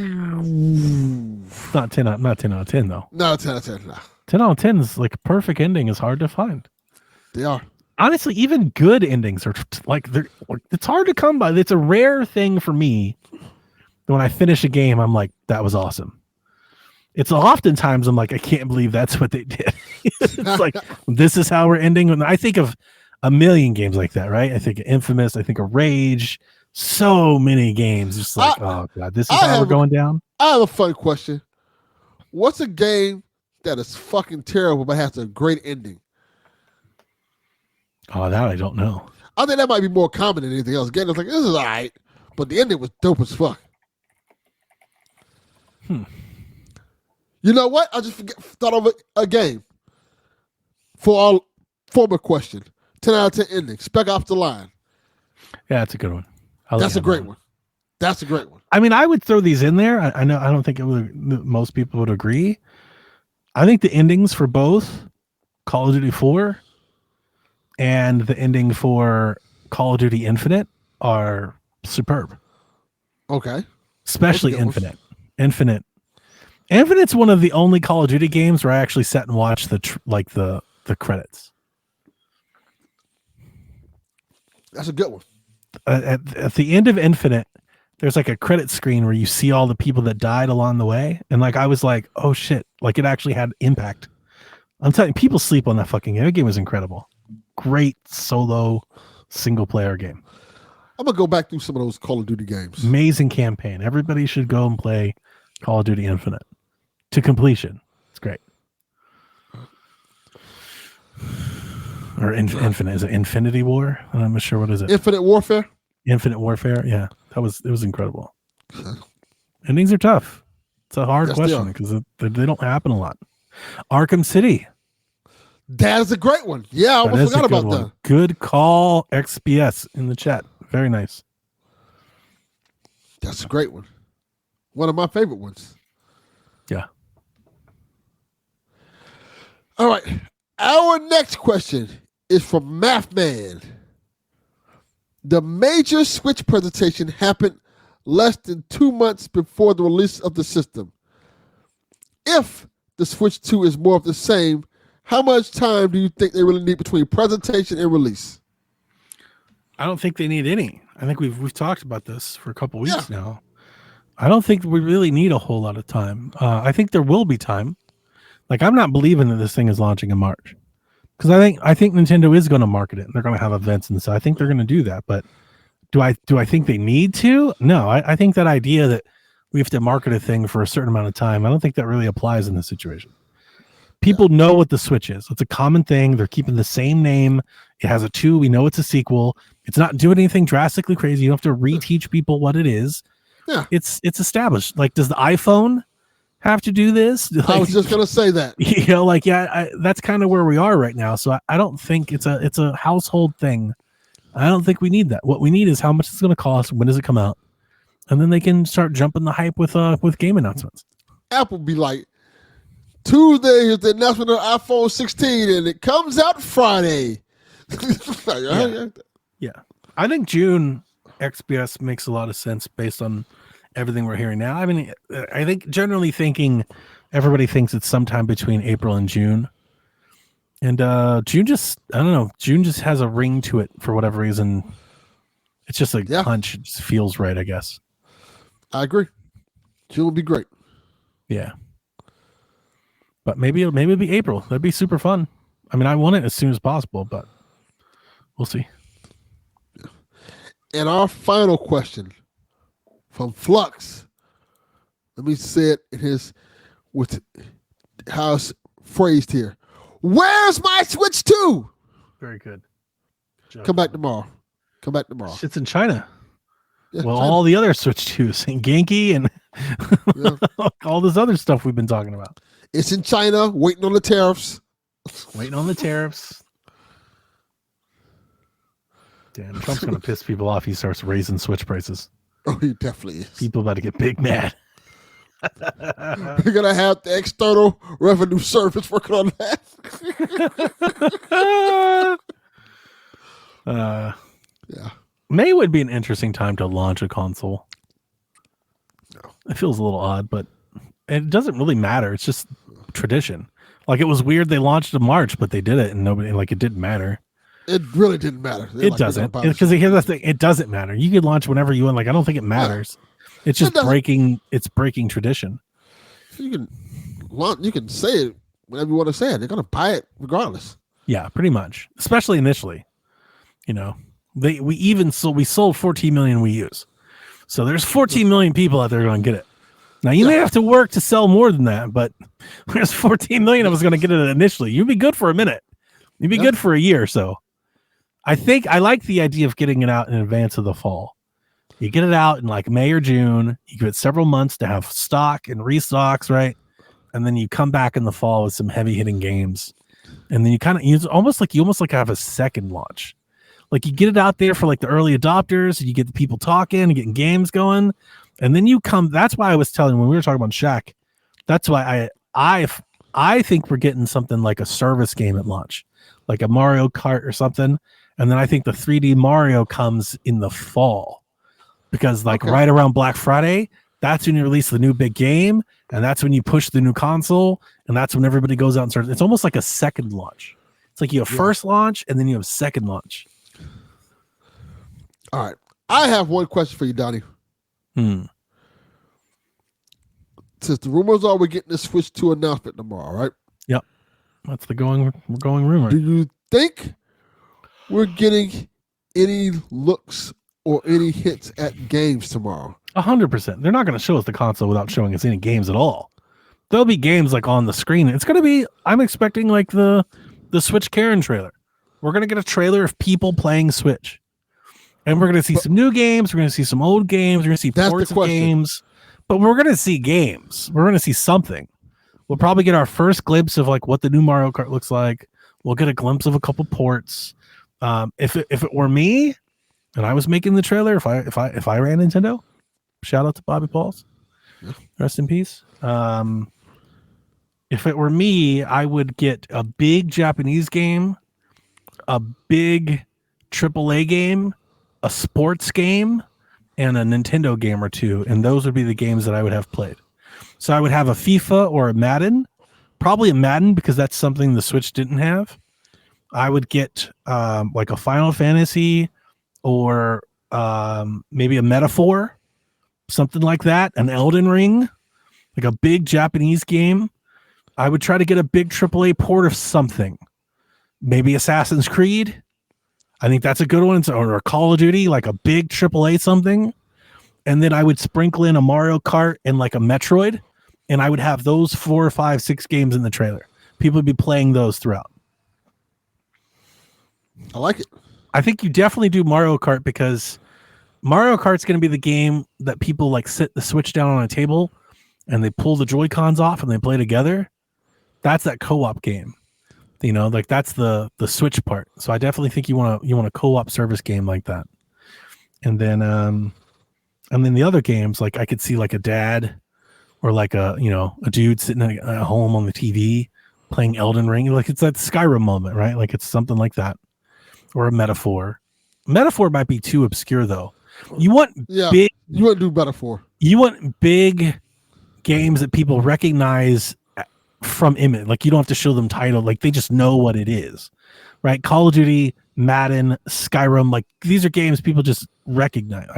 Not 10 out of 10, though. No, 10 out of 10. Nah. 10 out of 10 is like a perfect ending is hard to find. They are. Honestly, even good endings are like it's hard to come by. It's a rare thing for me. When I finish a game, I'm like, that was awesome. It's oftentimes I'm like, I can't believe that's what they did. It's like, this is how we're ending. And I think of a million games like that, right? I think of Infamous. I think of Rage. So many games. Just like, oh God, this is how we're going down. I have a fun question. What's a game that is fucking terrible but has a great ending? Oh, that I don't know. I think that might be more common than anything else. Again, it's like, this is all right, but the ending was dope as fuck. You know what? I just thought of a game for our former question. 10 out of 10 ending. Spec Ops The Line. Yeah, that's a good one. That's a great one. That's a great one. I mean, I would throw these in there. I know. I don't think most people would agree. I think the endings for both Call of Duty 4 and the ending for Call of Duty Infinite are superb. Okay. Especially Infinite. Infinite's one of the only Call of Duty games where I actually sat and watched the credits. That's a good one. At the end of Infinite, there's like a credit screen where you see all the people that died along the way. And like, I was like, oh shit, like it actually had impact. I'm telling you, people sleep on that fucking game. That game was incredible. Great solo single player game. I'm gonna go back through some of those Call of Duty games. Amazing campaign. Everybody should go and play Call of Duty Infinite to completion. It's great. Or Infinite. Is it Infinity War? I'm not sure. What is it? Infinite Warfare? Infinite Warfare. Yeah. It was incredible. Endings are tough. It's a hard question because they don't happen a lot. Arkham City. That is a great one. Yeah, I almost forgot about that. Good call, XPS in the chat. Very nice. That's a great one. One of my favorite ones. Yeah. All right. Our next question is from Math Man. The major Switch presentation happened less than 2 months before the release of the system. If the Switch 2 is more of the same, how much time do you think they really need between presentation and release? I don't think they need any. I think we've talked about this for a couple weeks now. I don't think we really need a whole lot of time. I think there will be time. Like, I'm not believing that this thing is launching in March, because I think Nintendo is going to market it. And they're going to have events, and so I think they're going to do that. But do I think they need to? No, I think that idea that we have to market a thing for a certain amount of time, I don't think that really applies in this situation. People know what the Switch is. It's a common thing. They're keeping the same name. It has a 2. We know it's a sequel. It's not doing anything drastically crazy. You don't have to reteach people what it is. Yeah. It's established. Like, does the iPhone have to do this? Like, I was just going to say that. You know, like, that's kind of where we are right now. So I don't think it's a household thing. I don't think we need that. What we need is how much it's going to cost. When does it come out? And then they can start jumping the hype with game announcements. Apple be like, Tuesday is the announcement of iPhone 16, and it comes out Friday. Yeah. I think June XPS makes a lot of sense based on everything we're hearing now. I mean, I think generally thinking, everybody thinks it's sometime between April and June. And June just has a ring to it for whatever reason. It's just a hunch. It just feels right, I guess. I agree. June would be great. Yeah. But maybe it'll be April. That'd be super fun. I mean, I want it as soon as possible, but we'll see. And our final question from Flux. Let me say it with how it's phrased here. Where's my Switch 2? Very good. Come back tomorrow. It's in China. Yeah, well, China. all the other Switch 2s and Genki and all this other stuff we've been talking about. It's in China, waiting on the tariffs. Damn, Trump's going to piss people off. He starts raising Switch prices. Oh, he definitely is. People about to get big mad. We're going to have the External Revenue Service working on that. Yeah. May would be an interesting time to launch a console. No. It feels a little odd, but it doesn't really matter. It's just tradition. Like, it was weird they launched in March, but they did it, and nobody, like, it didn't matter. It really didn't matter. It doesn't, because here's the thing: it doesn't matter. You can launch whenever you want. Like, I don't think it matters. Yeah. It's just breaking tradition. You can say it whenever you want to say it. They're gonna buy it regardless. Yeah, pretty much. Especially initially, you know, we sold 14 million Wii U's, so there's 14 million people out there going to get it. Now, you may have to work to sell more than that, but there's 14 million of us going to get it initially. You'd be good for a minute. You'd be good for a year or so. I think I like the idea of getting it out in advance of the fall. You get it out in like May or June. You give it several months to have stock and restocks, right? And then you come back in the fall with some heavy hitting games. And then you almost have a second launch. Like, you get it out there for like the early adopters, and you get the people talking and getting games going. And then that's why I was telling when we were talking about Shaq, that's why I think we're getting something like a service game at launch, like a Mario Kart or something. And then I think the 3D Mario comes in the fall, because right around Black Friday, that's when you release the new big game, and that's when you push the new console, and that's when everybody goes out and starts. It's almost like a second launch. It's like you have first launch, and then you have second launch. All right. I have one question for you, Donnie. Since the rumors are we're getting the Switch 2 announcement tomorrow, right? Yep. That's the going rumor. Do you think we're getting any looks or any hints at games tomorrow? 100%. They're not going to show us the console without showing us any games at all. There'll be games like on the screen. It's going to be, I'm expecting like the Switch Karen trailer. We're going to get a trailer of people playing Switch. And we're going to see some new games. We're going to see some old games. We're going to see ports of games. But we're going to see games. We're going to see something. We'll probably get our first glimpse of like what the new Mario Kart looks like. We'll get a glimpse of a couple ports. If it were me and I was making the trailer, if I ran Nintendo, shout out to Bobby Pauls. Rest in peace. If it were me, I would get a big Japanese game, a big AAA game, a sports game, and a Nintendo game or two, and those would be the games that I would have played. So I would have a FIFA or a Madden, probably a Madden because that's something the Switch didn't have. I would get like a Final Fantasy or maybe a Metaphor, something like that, an Elden Ring, like a big Japanese game. I would try to get a big AAA port of something, maybe Assassin's Creed. I think that's a good one. Or a Call of Duty, like a big AAA something. And then I would sprinkle in a Mario Kart and like a Metroid. And I would have those 4, 5, 6 games in the trailer. People would be playing those throughout. I like it. I think you definitely do Mario Kart because Mario Kart's going to be the game that people like sit the Switch down on a table and they pull the Joy-Cons off and they play together. That's that co-op game. You know, like that's the Switch part. So I definitely think you want a co-op service game like that. And then the other games, like I could see like a dad or like a dude sitting at home on the TV playing Elden Ring. Like it's that Skyrim moment, right? Like it's something like that. Or a Metaphor. Metaphor might be too obscure though. You want big. You want to do Metaphor. You want big games that people recognize from Immenent. Like you don't have to show them title. Like they just know what it is, right? Call of Duty, Madden, Skyrim. Like these are games people just recognize.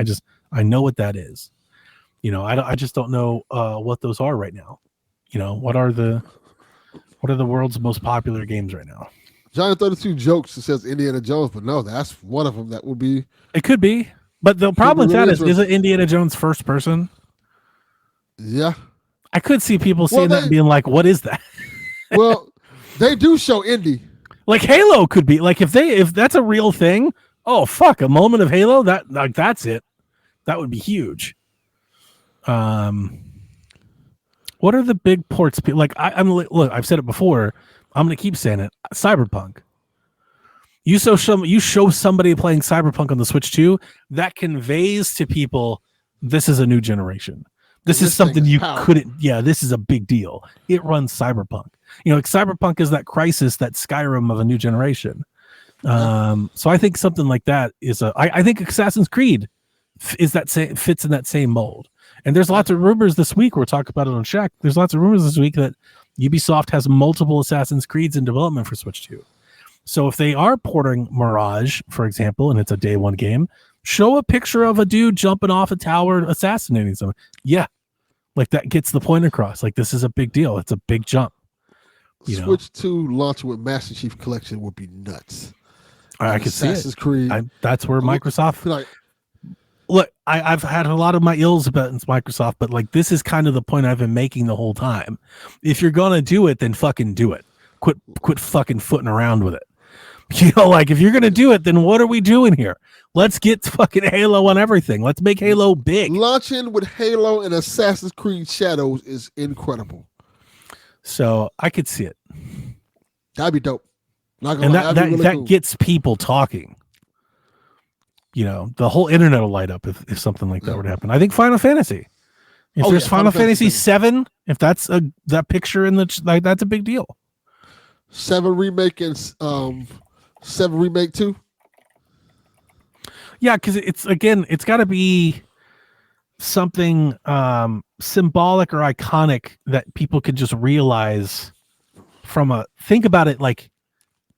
I know what that is. You know, I just don't know what those are right now. You know, what are the world's most popular games right now? Johnny 32 jokes. It says Indiana Jones, but no, that's one of them. That would be. It could be, but the problem with that is it Indiana Jones first person? Yeah. I could see people seeing that and being like, what is that? Well, they do show Indy. Like Halo could be like if that's a real thing. Oh fuck, a moment of Halo, that's it. That would be huge. What are the big ports? Like look, I've said it before. I'm gonna keep saying it. Cyberpunk. You show somebody playing Cyberpunk on the Switch 2, that conveys to people this is a new generation. This is something you couldn't. Yeah, this is a big deal. It runs Cyberpunk. You know, like Cyberpunk is that Crisis, that Skyrim of a new generation. So I think something like that is I think Assassin's Creed fits in that same mold. And there's lots of rumors this week. We're talking about it on Shack. There's lots of rumors this week that Ubisoft has multiple Assassin's Creeds in development for Switch 2. So if they are porting Mirage, for example, and it's a day one game, show a picture of a dude jumping off a tower, assassinating someone. Yeah. Like that gets the point across. Like this is a big deal. It's a big jump. Switch 2 launching with Master Chief Collection would be nuts. I could see it. Assassin's Creed. That's where Microsoft. Like, look, I've had a lot of my ills about Microsoft, but like this is kind of the point I've been making the whole time. If you're gonna do it, then fucking do it. Quit fucking footing around with it. You know, like if you're gonna do it, then what are we doing here? Let's get fucking Halo on everything. Let's make Halo big. Launching with Halo and Assassin's Creed Shadows is incredible. So I could see it. That'd be dope. And that gets people talking. You know, the whole internet will light up if something like that were to happen. I think Final Fantasy. If there's Final Fantasy 7, if that's that picture in the that's a big deal. 7 remake and 7 remake 2. Yeah, because it's got to be something symbolic or iconic that people can just realize think about it like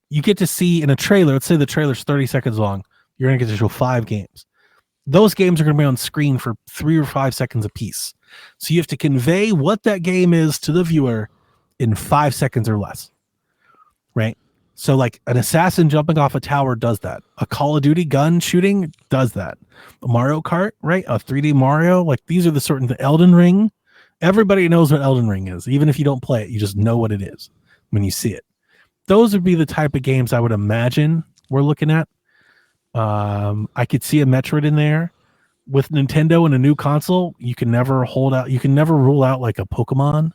you get to see in a trailer. Let's say the trailer's 30 seconds long. You're going to get to show 5 games. Those games are going to be on screen for 3 or 5 seconds a piece. So you have to convey what that game is to the viewer in 5 seconds or less. Right? So like an assassin jumping off a tower does that. A Call of Duty gun shooting does that. A Mario Kart, right? A 3D Mario. Like these are the certain, the Elden Ring. Everybody knows what Elden Ring is. Even if you don't play it, you just know what it is when you see it. Those would be the type of games I would imagine we're looking at. I could see a Metroid in there. With Nintendo and a new console, you can never rule out like a Pokemon.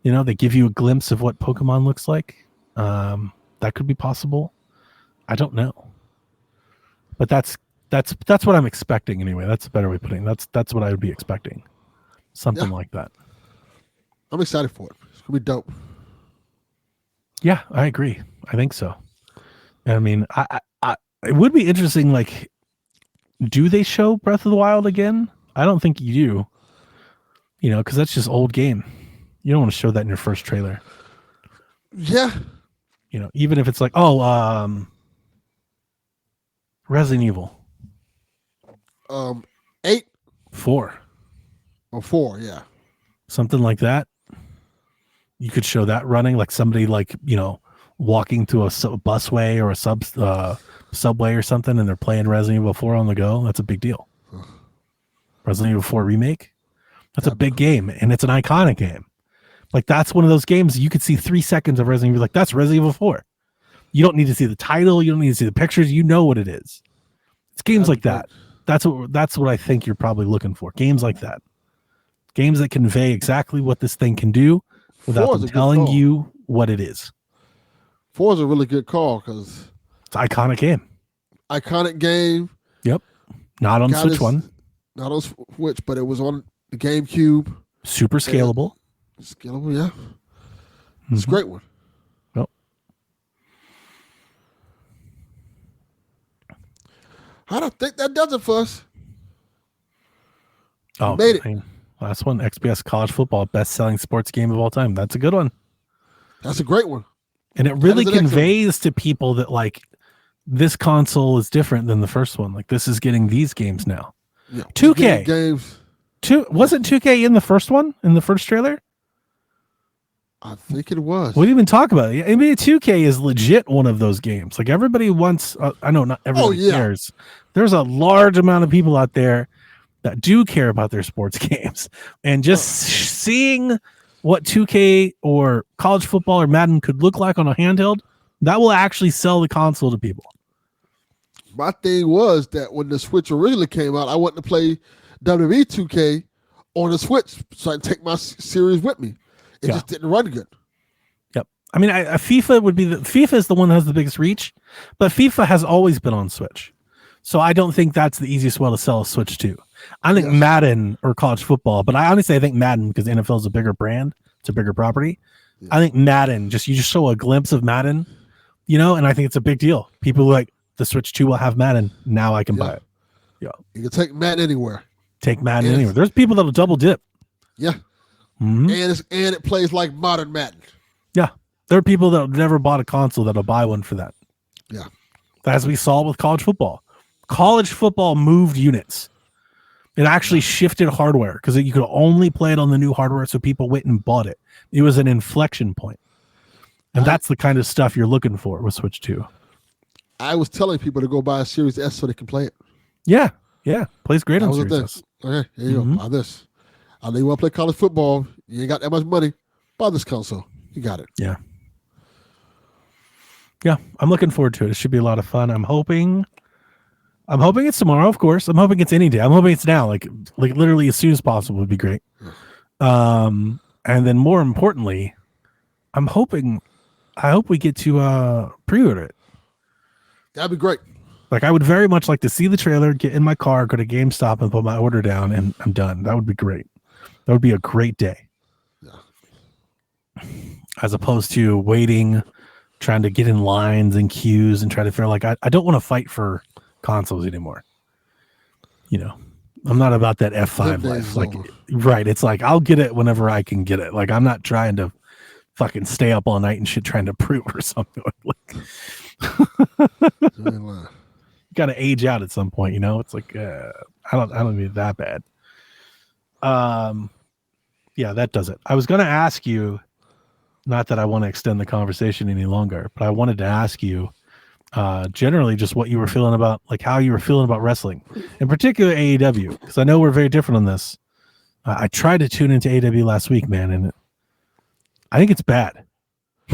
You know, they give you a glimpse of what Pokemon looks like. That could be possible. I don't know. But that's what I'm expecting anyway. That's a better way of putting it. That's what I would be expecting. Something like that. I'm excited for it. It's gonna be dope. Yeah, I agree. I think so. I mean, I it would be interesting, like, do they show Breath of the Wild again? I don't think you do. You know, because that's just old game. You don't want to show that in your first trailer. Yeah. You know, even if it's like, Resident Evil. 8 4. or 4, yeah. Something like that. You could show that running, like somebody like, you know, walking to a busway or a subway or something, and they're playing Resident Evil 4 on the go. That's a big deal. Resident Evil 4 remake. That's a big game, and it's an iconic game. Like that's one of those games you could see 3 seconds of Resident Evil. Like that's Resident Evil 4. You don't need to see the title. You don't need to see the pictures. You know what it is. It's games like that. That's what I think you're probably looking for. Games like that. Games that convey exactly what this thing can do without them telling you what it is. 4 is a really good call because it's an iconic game. Iconic game. Yep. Not on Switch 1. Not on Switch, but it was on the GameCube. Super scalable. Scalable, yeah. It's a great one. Yep. I don't think that does it for us. Oh, made it. Man. Last one, XBS College Football, best-selling sports game of all time. That's a good one. That's a great one. And it really conveys to people that, like, this console is different than the first one. Like, this is getting these games now. Yeah, 2K. Games. Wasn't 2K in the first one, in the first trailer? I think it was. What do you even talk about? I mean, 2K is legit one of those games. Like, everybody wants, I know not everybody cares. There's a large amount of people out there that do care about their sports games. And just seeing what 2K or college football or Madden could look like on a handheld, that will actually sell the console to people. My thing was that when the Switch originally came out, I wanted to play WWE 2K on the Switch so I can take my series with me. It just didn't run good. Yep. I mean, FIFA is the one that has the biggest reach, but FIFA has always been on Switch. So I don't think that's the easiest way to sell a Switch to. I think Madden or college football, but I honestly think Madden because NFL is a bigger brand. It's a bigger property. Yeah. I think Madden, you just show a glimpse of Madden, you know, and I think it's a big deal. People like the Switch 2 will have Madden. Now I can buy it. Yeah. You can take Madden anywhere. Take Madden anywhere. There's people that'll double dip. Yeah. Mm-hmm. And it plays like modern Madden. Yeah. There are people that have never bought a console that'll buy one for that. Yeah. As we saw with college football. College football moved units. It actually shifted hardware because you could only play it on the new hardware, so people went and bought it. It was an inflection point. And that's the kind of stuff you're looking for with Switch 2. I was telling people to go buy a Series S so they can play it. Yeah. Yeah. Plays great on Series S. Okay, here you go. Buy this. I know you want to play college football. You ain't got that much money. Buy this console. You got it. Yeah. Yeah. I'm looking forward to it. It should be a lot of fun. I'm hoping it's tomorrow, of course. I'm hoping it's any day. I'm hoping it's now, like literally as soon as possible would be great. And then more importantly, I hope we get to pre-order it. That'd be great. Like I would very much like to see the trailer, get in my car, go to GameStop and put my order down and I'm done. That would be great. That would be a great day. Yeah. As opposed to waiting, trying to get in lines and queues and try to feel like I don't want to fight for consoles anymore. You know, I'm not about that F5 life. Like, right. It's like, I'll get it whenever I can get it. Like, I'm not trying to fucking stay up all night and shit trying to prove or something. Got to age out at some point, you know? It's like, I don't need that bad. Yeah, that does it. I was going to ask you, not that I want to extend the conversation any longer, but I wanted to ask you generally just what you were feeling about, like how you were feeling about wrestling, in particular AEW, because I know we're very different on this. I tried to tune into AEW last week, man, and I think it's bad.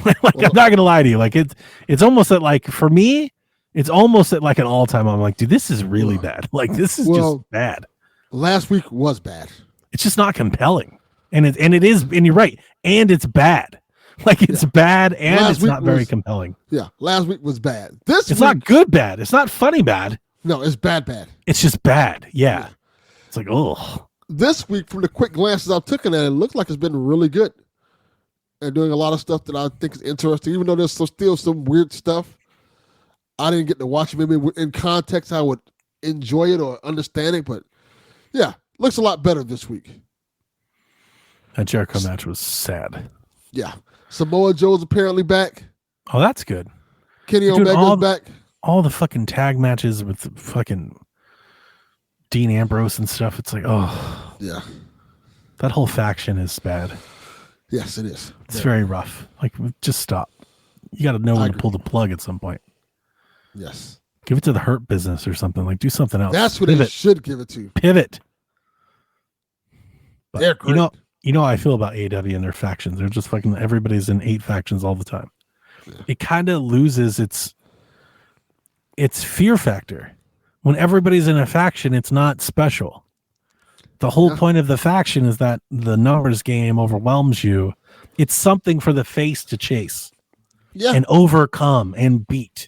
I'm not gonna lie to you, like it's almost at, like, for me, it's almost at like an all-time. I'm like, dude, this is really bad. Like, this is just bad. Last week was bad. It's just not compelling, and it is, and you're right, and it's bad. Like, it's bad, and it's not very compelling. Yeah, last week was bad. This it's week, not good bad. It's not funny bad. No, it's bad. It's just bad. Yeah. It's like, oh. This week, from the quick glances I've taken at it, looks like it's been really good. And doing a lot of stuff that I think is interesting, even though there's still some weird stuff. I didn't get to watch it. Maybe in context, I would enjoy it or understand it. But yeah, looks a lot better this week. That Jericho match was sad. Yeah. Samoa Joe's apparently back. Oh, that's good. Kenny Omega's back. All the fucking tag matches with the fucking Dean Ambrose and stuff. It's like, oh. Yeah. That whole faction is bad. Yes, it is. It's very rough. Like, just stop. You got to know when to pull the plug at some point. Yes. Give it to the Hurt Business or something. Like, do something else. That's what they should give it to. Pivot. But, they're great. You know how I feel about AEW and their factions. They're just fucking, everybody's in 8 factions all the time. Yeah. It kind of loses its fear factor. When everybody's in a faction, it's not special. The whole point of the faction is that the numbers game overwhelms you. It's something for the face to chase and overcome and beat.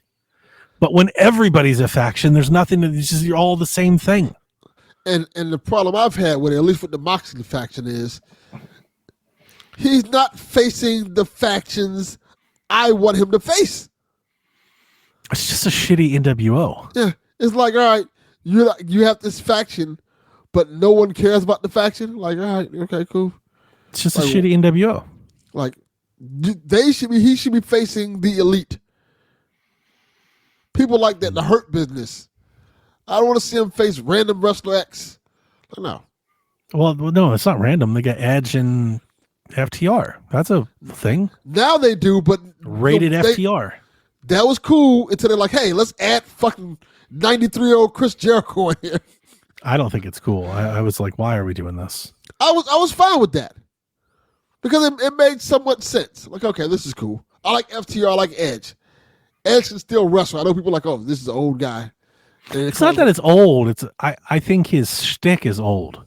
But when everybody's a faction, there's nothing. It's just, you're all the same thing. And the problem I've had with it, at least with the Moxley faction, is he's not facing the factions I want him to face. It's just a shitty NWO. Yeah, it's like, all right, you have this faction, but no one cares about the faction. Like, all right, okay, cool. It's just a shitty NWO. Like, he should be facing the elite. People like that, the Hurt Business. I don't want to see him face random wrestler X. No. Well, no, it's not random. They got Edge and FTR. That's a thing. Now they do, but rated FTR. That was cool until they're like, hey, let's add fucking 93-year-old Chris Jericho in here. I don't think it's cool. I was like, why are we doing this? I was fine with that because it made somewhat sense. Like, okay, this is cool. I like FTR. I like Edge. Edge can still wrestle. I know people are like, oh, this is an old guy. It's not that it's old. It's I think his shtick is old.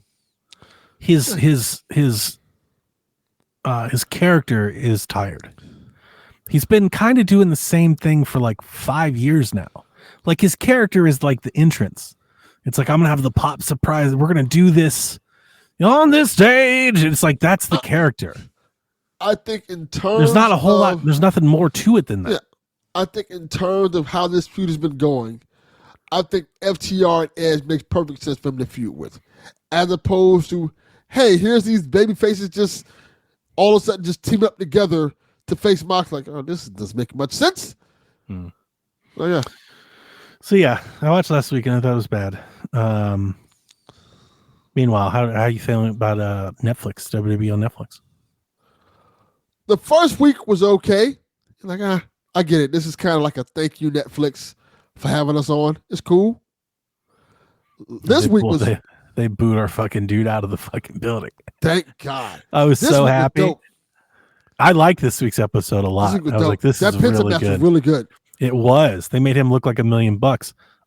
His character is tired. He's been kind of doing the same thing for like 5 years now. Like, his character is like the entrance. It's like, I'm gonna have the pop surprise. We're gonna do this on this stage. It's like, that's the character. I think in terms there's not a whole lot. There's nothing more to it than that. Yeah, I think in terms of how this feud has been going, I think FTR and Edge makes perfect sense for him to feud with, as opposed to, hey, here's these baby faces just all of a sudden just team up together to face Mox. Like, oh, this doesn't make much sense. Oh yeah. So yeah, I watched last week and I thought it was bad. Meanwhile, how are you feeling about Netflix, WWE on Netflix? The first week was okay. Like, I get it. This is kind of like a thank you, Netflix, for having us on. It's cool. This week was... They booed our fucking dude out of the fucking building. Thank God. I was so happy. I liked this week's episode a lot. I was like, this is really good. Was really good. It was. They made him look like $1 million.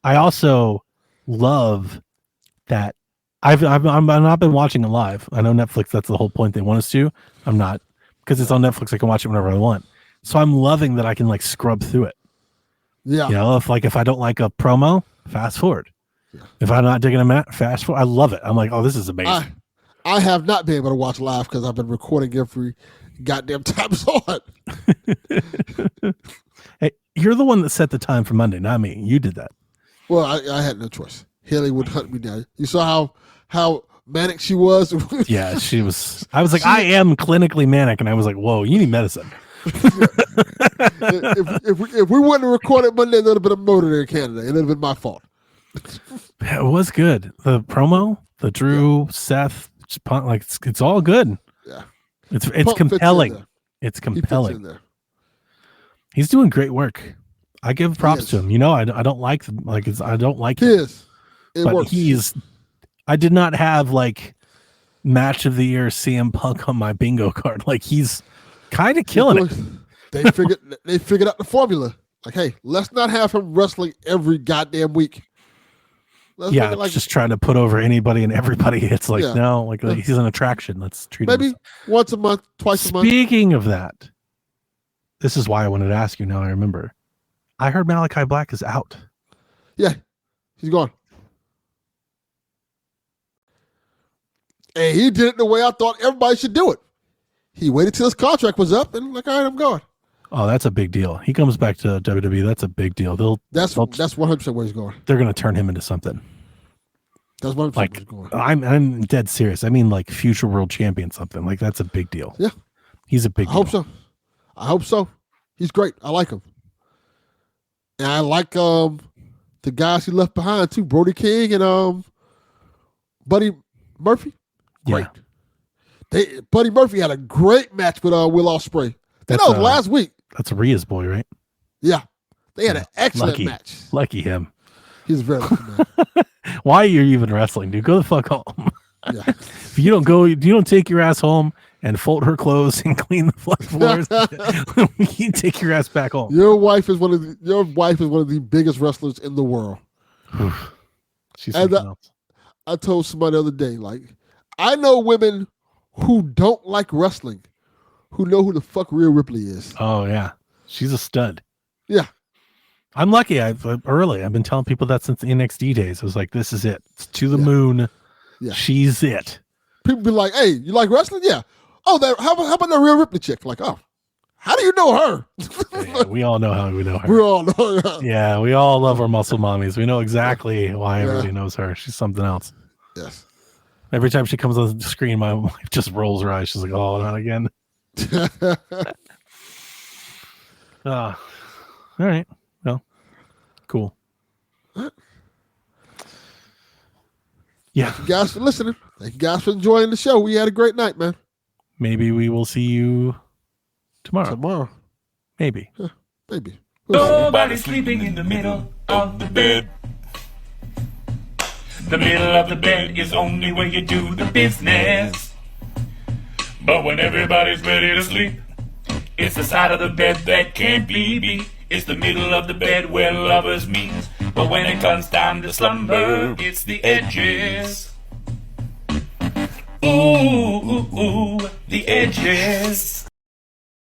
I also love that I've not been watching it live. I know Netflix, that's the whole point they want us to. I'm not, because it's on Netflix. I can watch it whenever I want. So I'm loving that I can like scrub through it. Yeah. You know, if I don't like a promo, fast forward. Yeah. If I'm not digging a match, fast forward. I love it. I'm like, oh, this is amazing. I have not been able to watch live because I've been recording every goddamn time it's on. Hey, you're the one that set the time for Monday, not me. You did that. Well, I had no choice. Haley would hunt me down. You saw how manic she was? Yeah, she was. I was like, I am clinically manic, and I was like, whoa, you need medicine. if we wouldn't have recorded Monday, there would have been a motor in Canada. It would have been my fault. Yeah, it was good. The promo, the Drew, Seth, like it's all good. Yeah, it's compelling. It's He fits in compelling. there. He's doing great work. I give props to is. him. You know, I don't like I don't like He him, is. It but works. he's. I did not have like match of the year CM Punk on my bingo card. Like he's kind of killing it. They figured out the formula. Like, hey, let's not have him wrestling every goddamn week. Let's make it like just trying to put over anybody and everybody. It's like Yeah. no, like he's an attraction. Let's treat him. maybe once a month, twice a month. Speaking of that, this is why I wanted to ask you. Now I remember. I heard Malachi Black is out. Yeah, he's gone. And he did it the way I thought everybody should do it. He waited till his contract was up and like, all right, I'm going. Oh, that's a big deal. He comes back to WWE. That's a big deal. That's 100% where he's going. They're going to turn him into something. That's 100% where Like he's going. I'm dead serious. I mean, like future world champion, something like that's a big deal. Yeah, He's a big I deal. hope so. He's great. I like him. And I like the guys he left behind too, Brody King and Buddy Murphy. Great. Yeah. Buddy Murphy had a great match with Will Ospreay. That was last week. That's Rhea's boy, right? Yeah. They had an excellent match. Lucky him. He's very lucky, man. Why are you even wrestling, dude? Go the fuck home. Yeah. If you don't take your ass home and fold her clothes and clean the floors, you take your ass back home. Your wife is one of the biggest wrestlers in the world. She's And something else. I told somebody the other day, like, I know women who don't like wrestling, who know who the fuck Rhea Ripley is. Oh yeah, she's a stud. Yeah. I'm lucky. I've been telling people that since the NXT days. I was like, this is it. It's to the moon. Yeah. She's it. People be like, hey, you like wrestling? Yeah. Oh, how about that Rhea Ripley chick? Like, oh, how do you know her? Yeah, we all know how we know her. We all know her. Yeah, we all love our muscle mommies. We know exactly why everybody knows her. She's something else. Yes. Every time she comes on the screen, my wife just rolls her eyes. She's like, oh, not again. All right. Well, cool. Yeah. Thank you guys for listening. Thank you guys for enjoying the show. We had a great night, man. Maybe we will see you tomorrow. Maybe. Maybe. Nobody's sleeping in the middle of the bed. The middle of the bed is only where you do the business. But when everybody's ready to sleep, it's the side of the bed that can't be beat. It's the middle of the bed where lovers meet. But when it comes time to slumber, it's the edges. Ooh, ooh, ooh, the edges.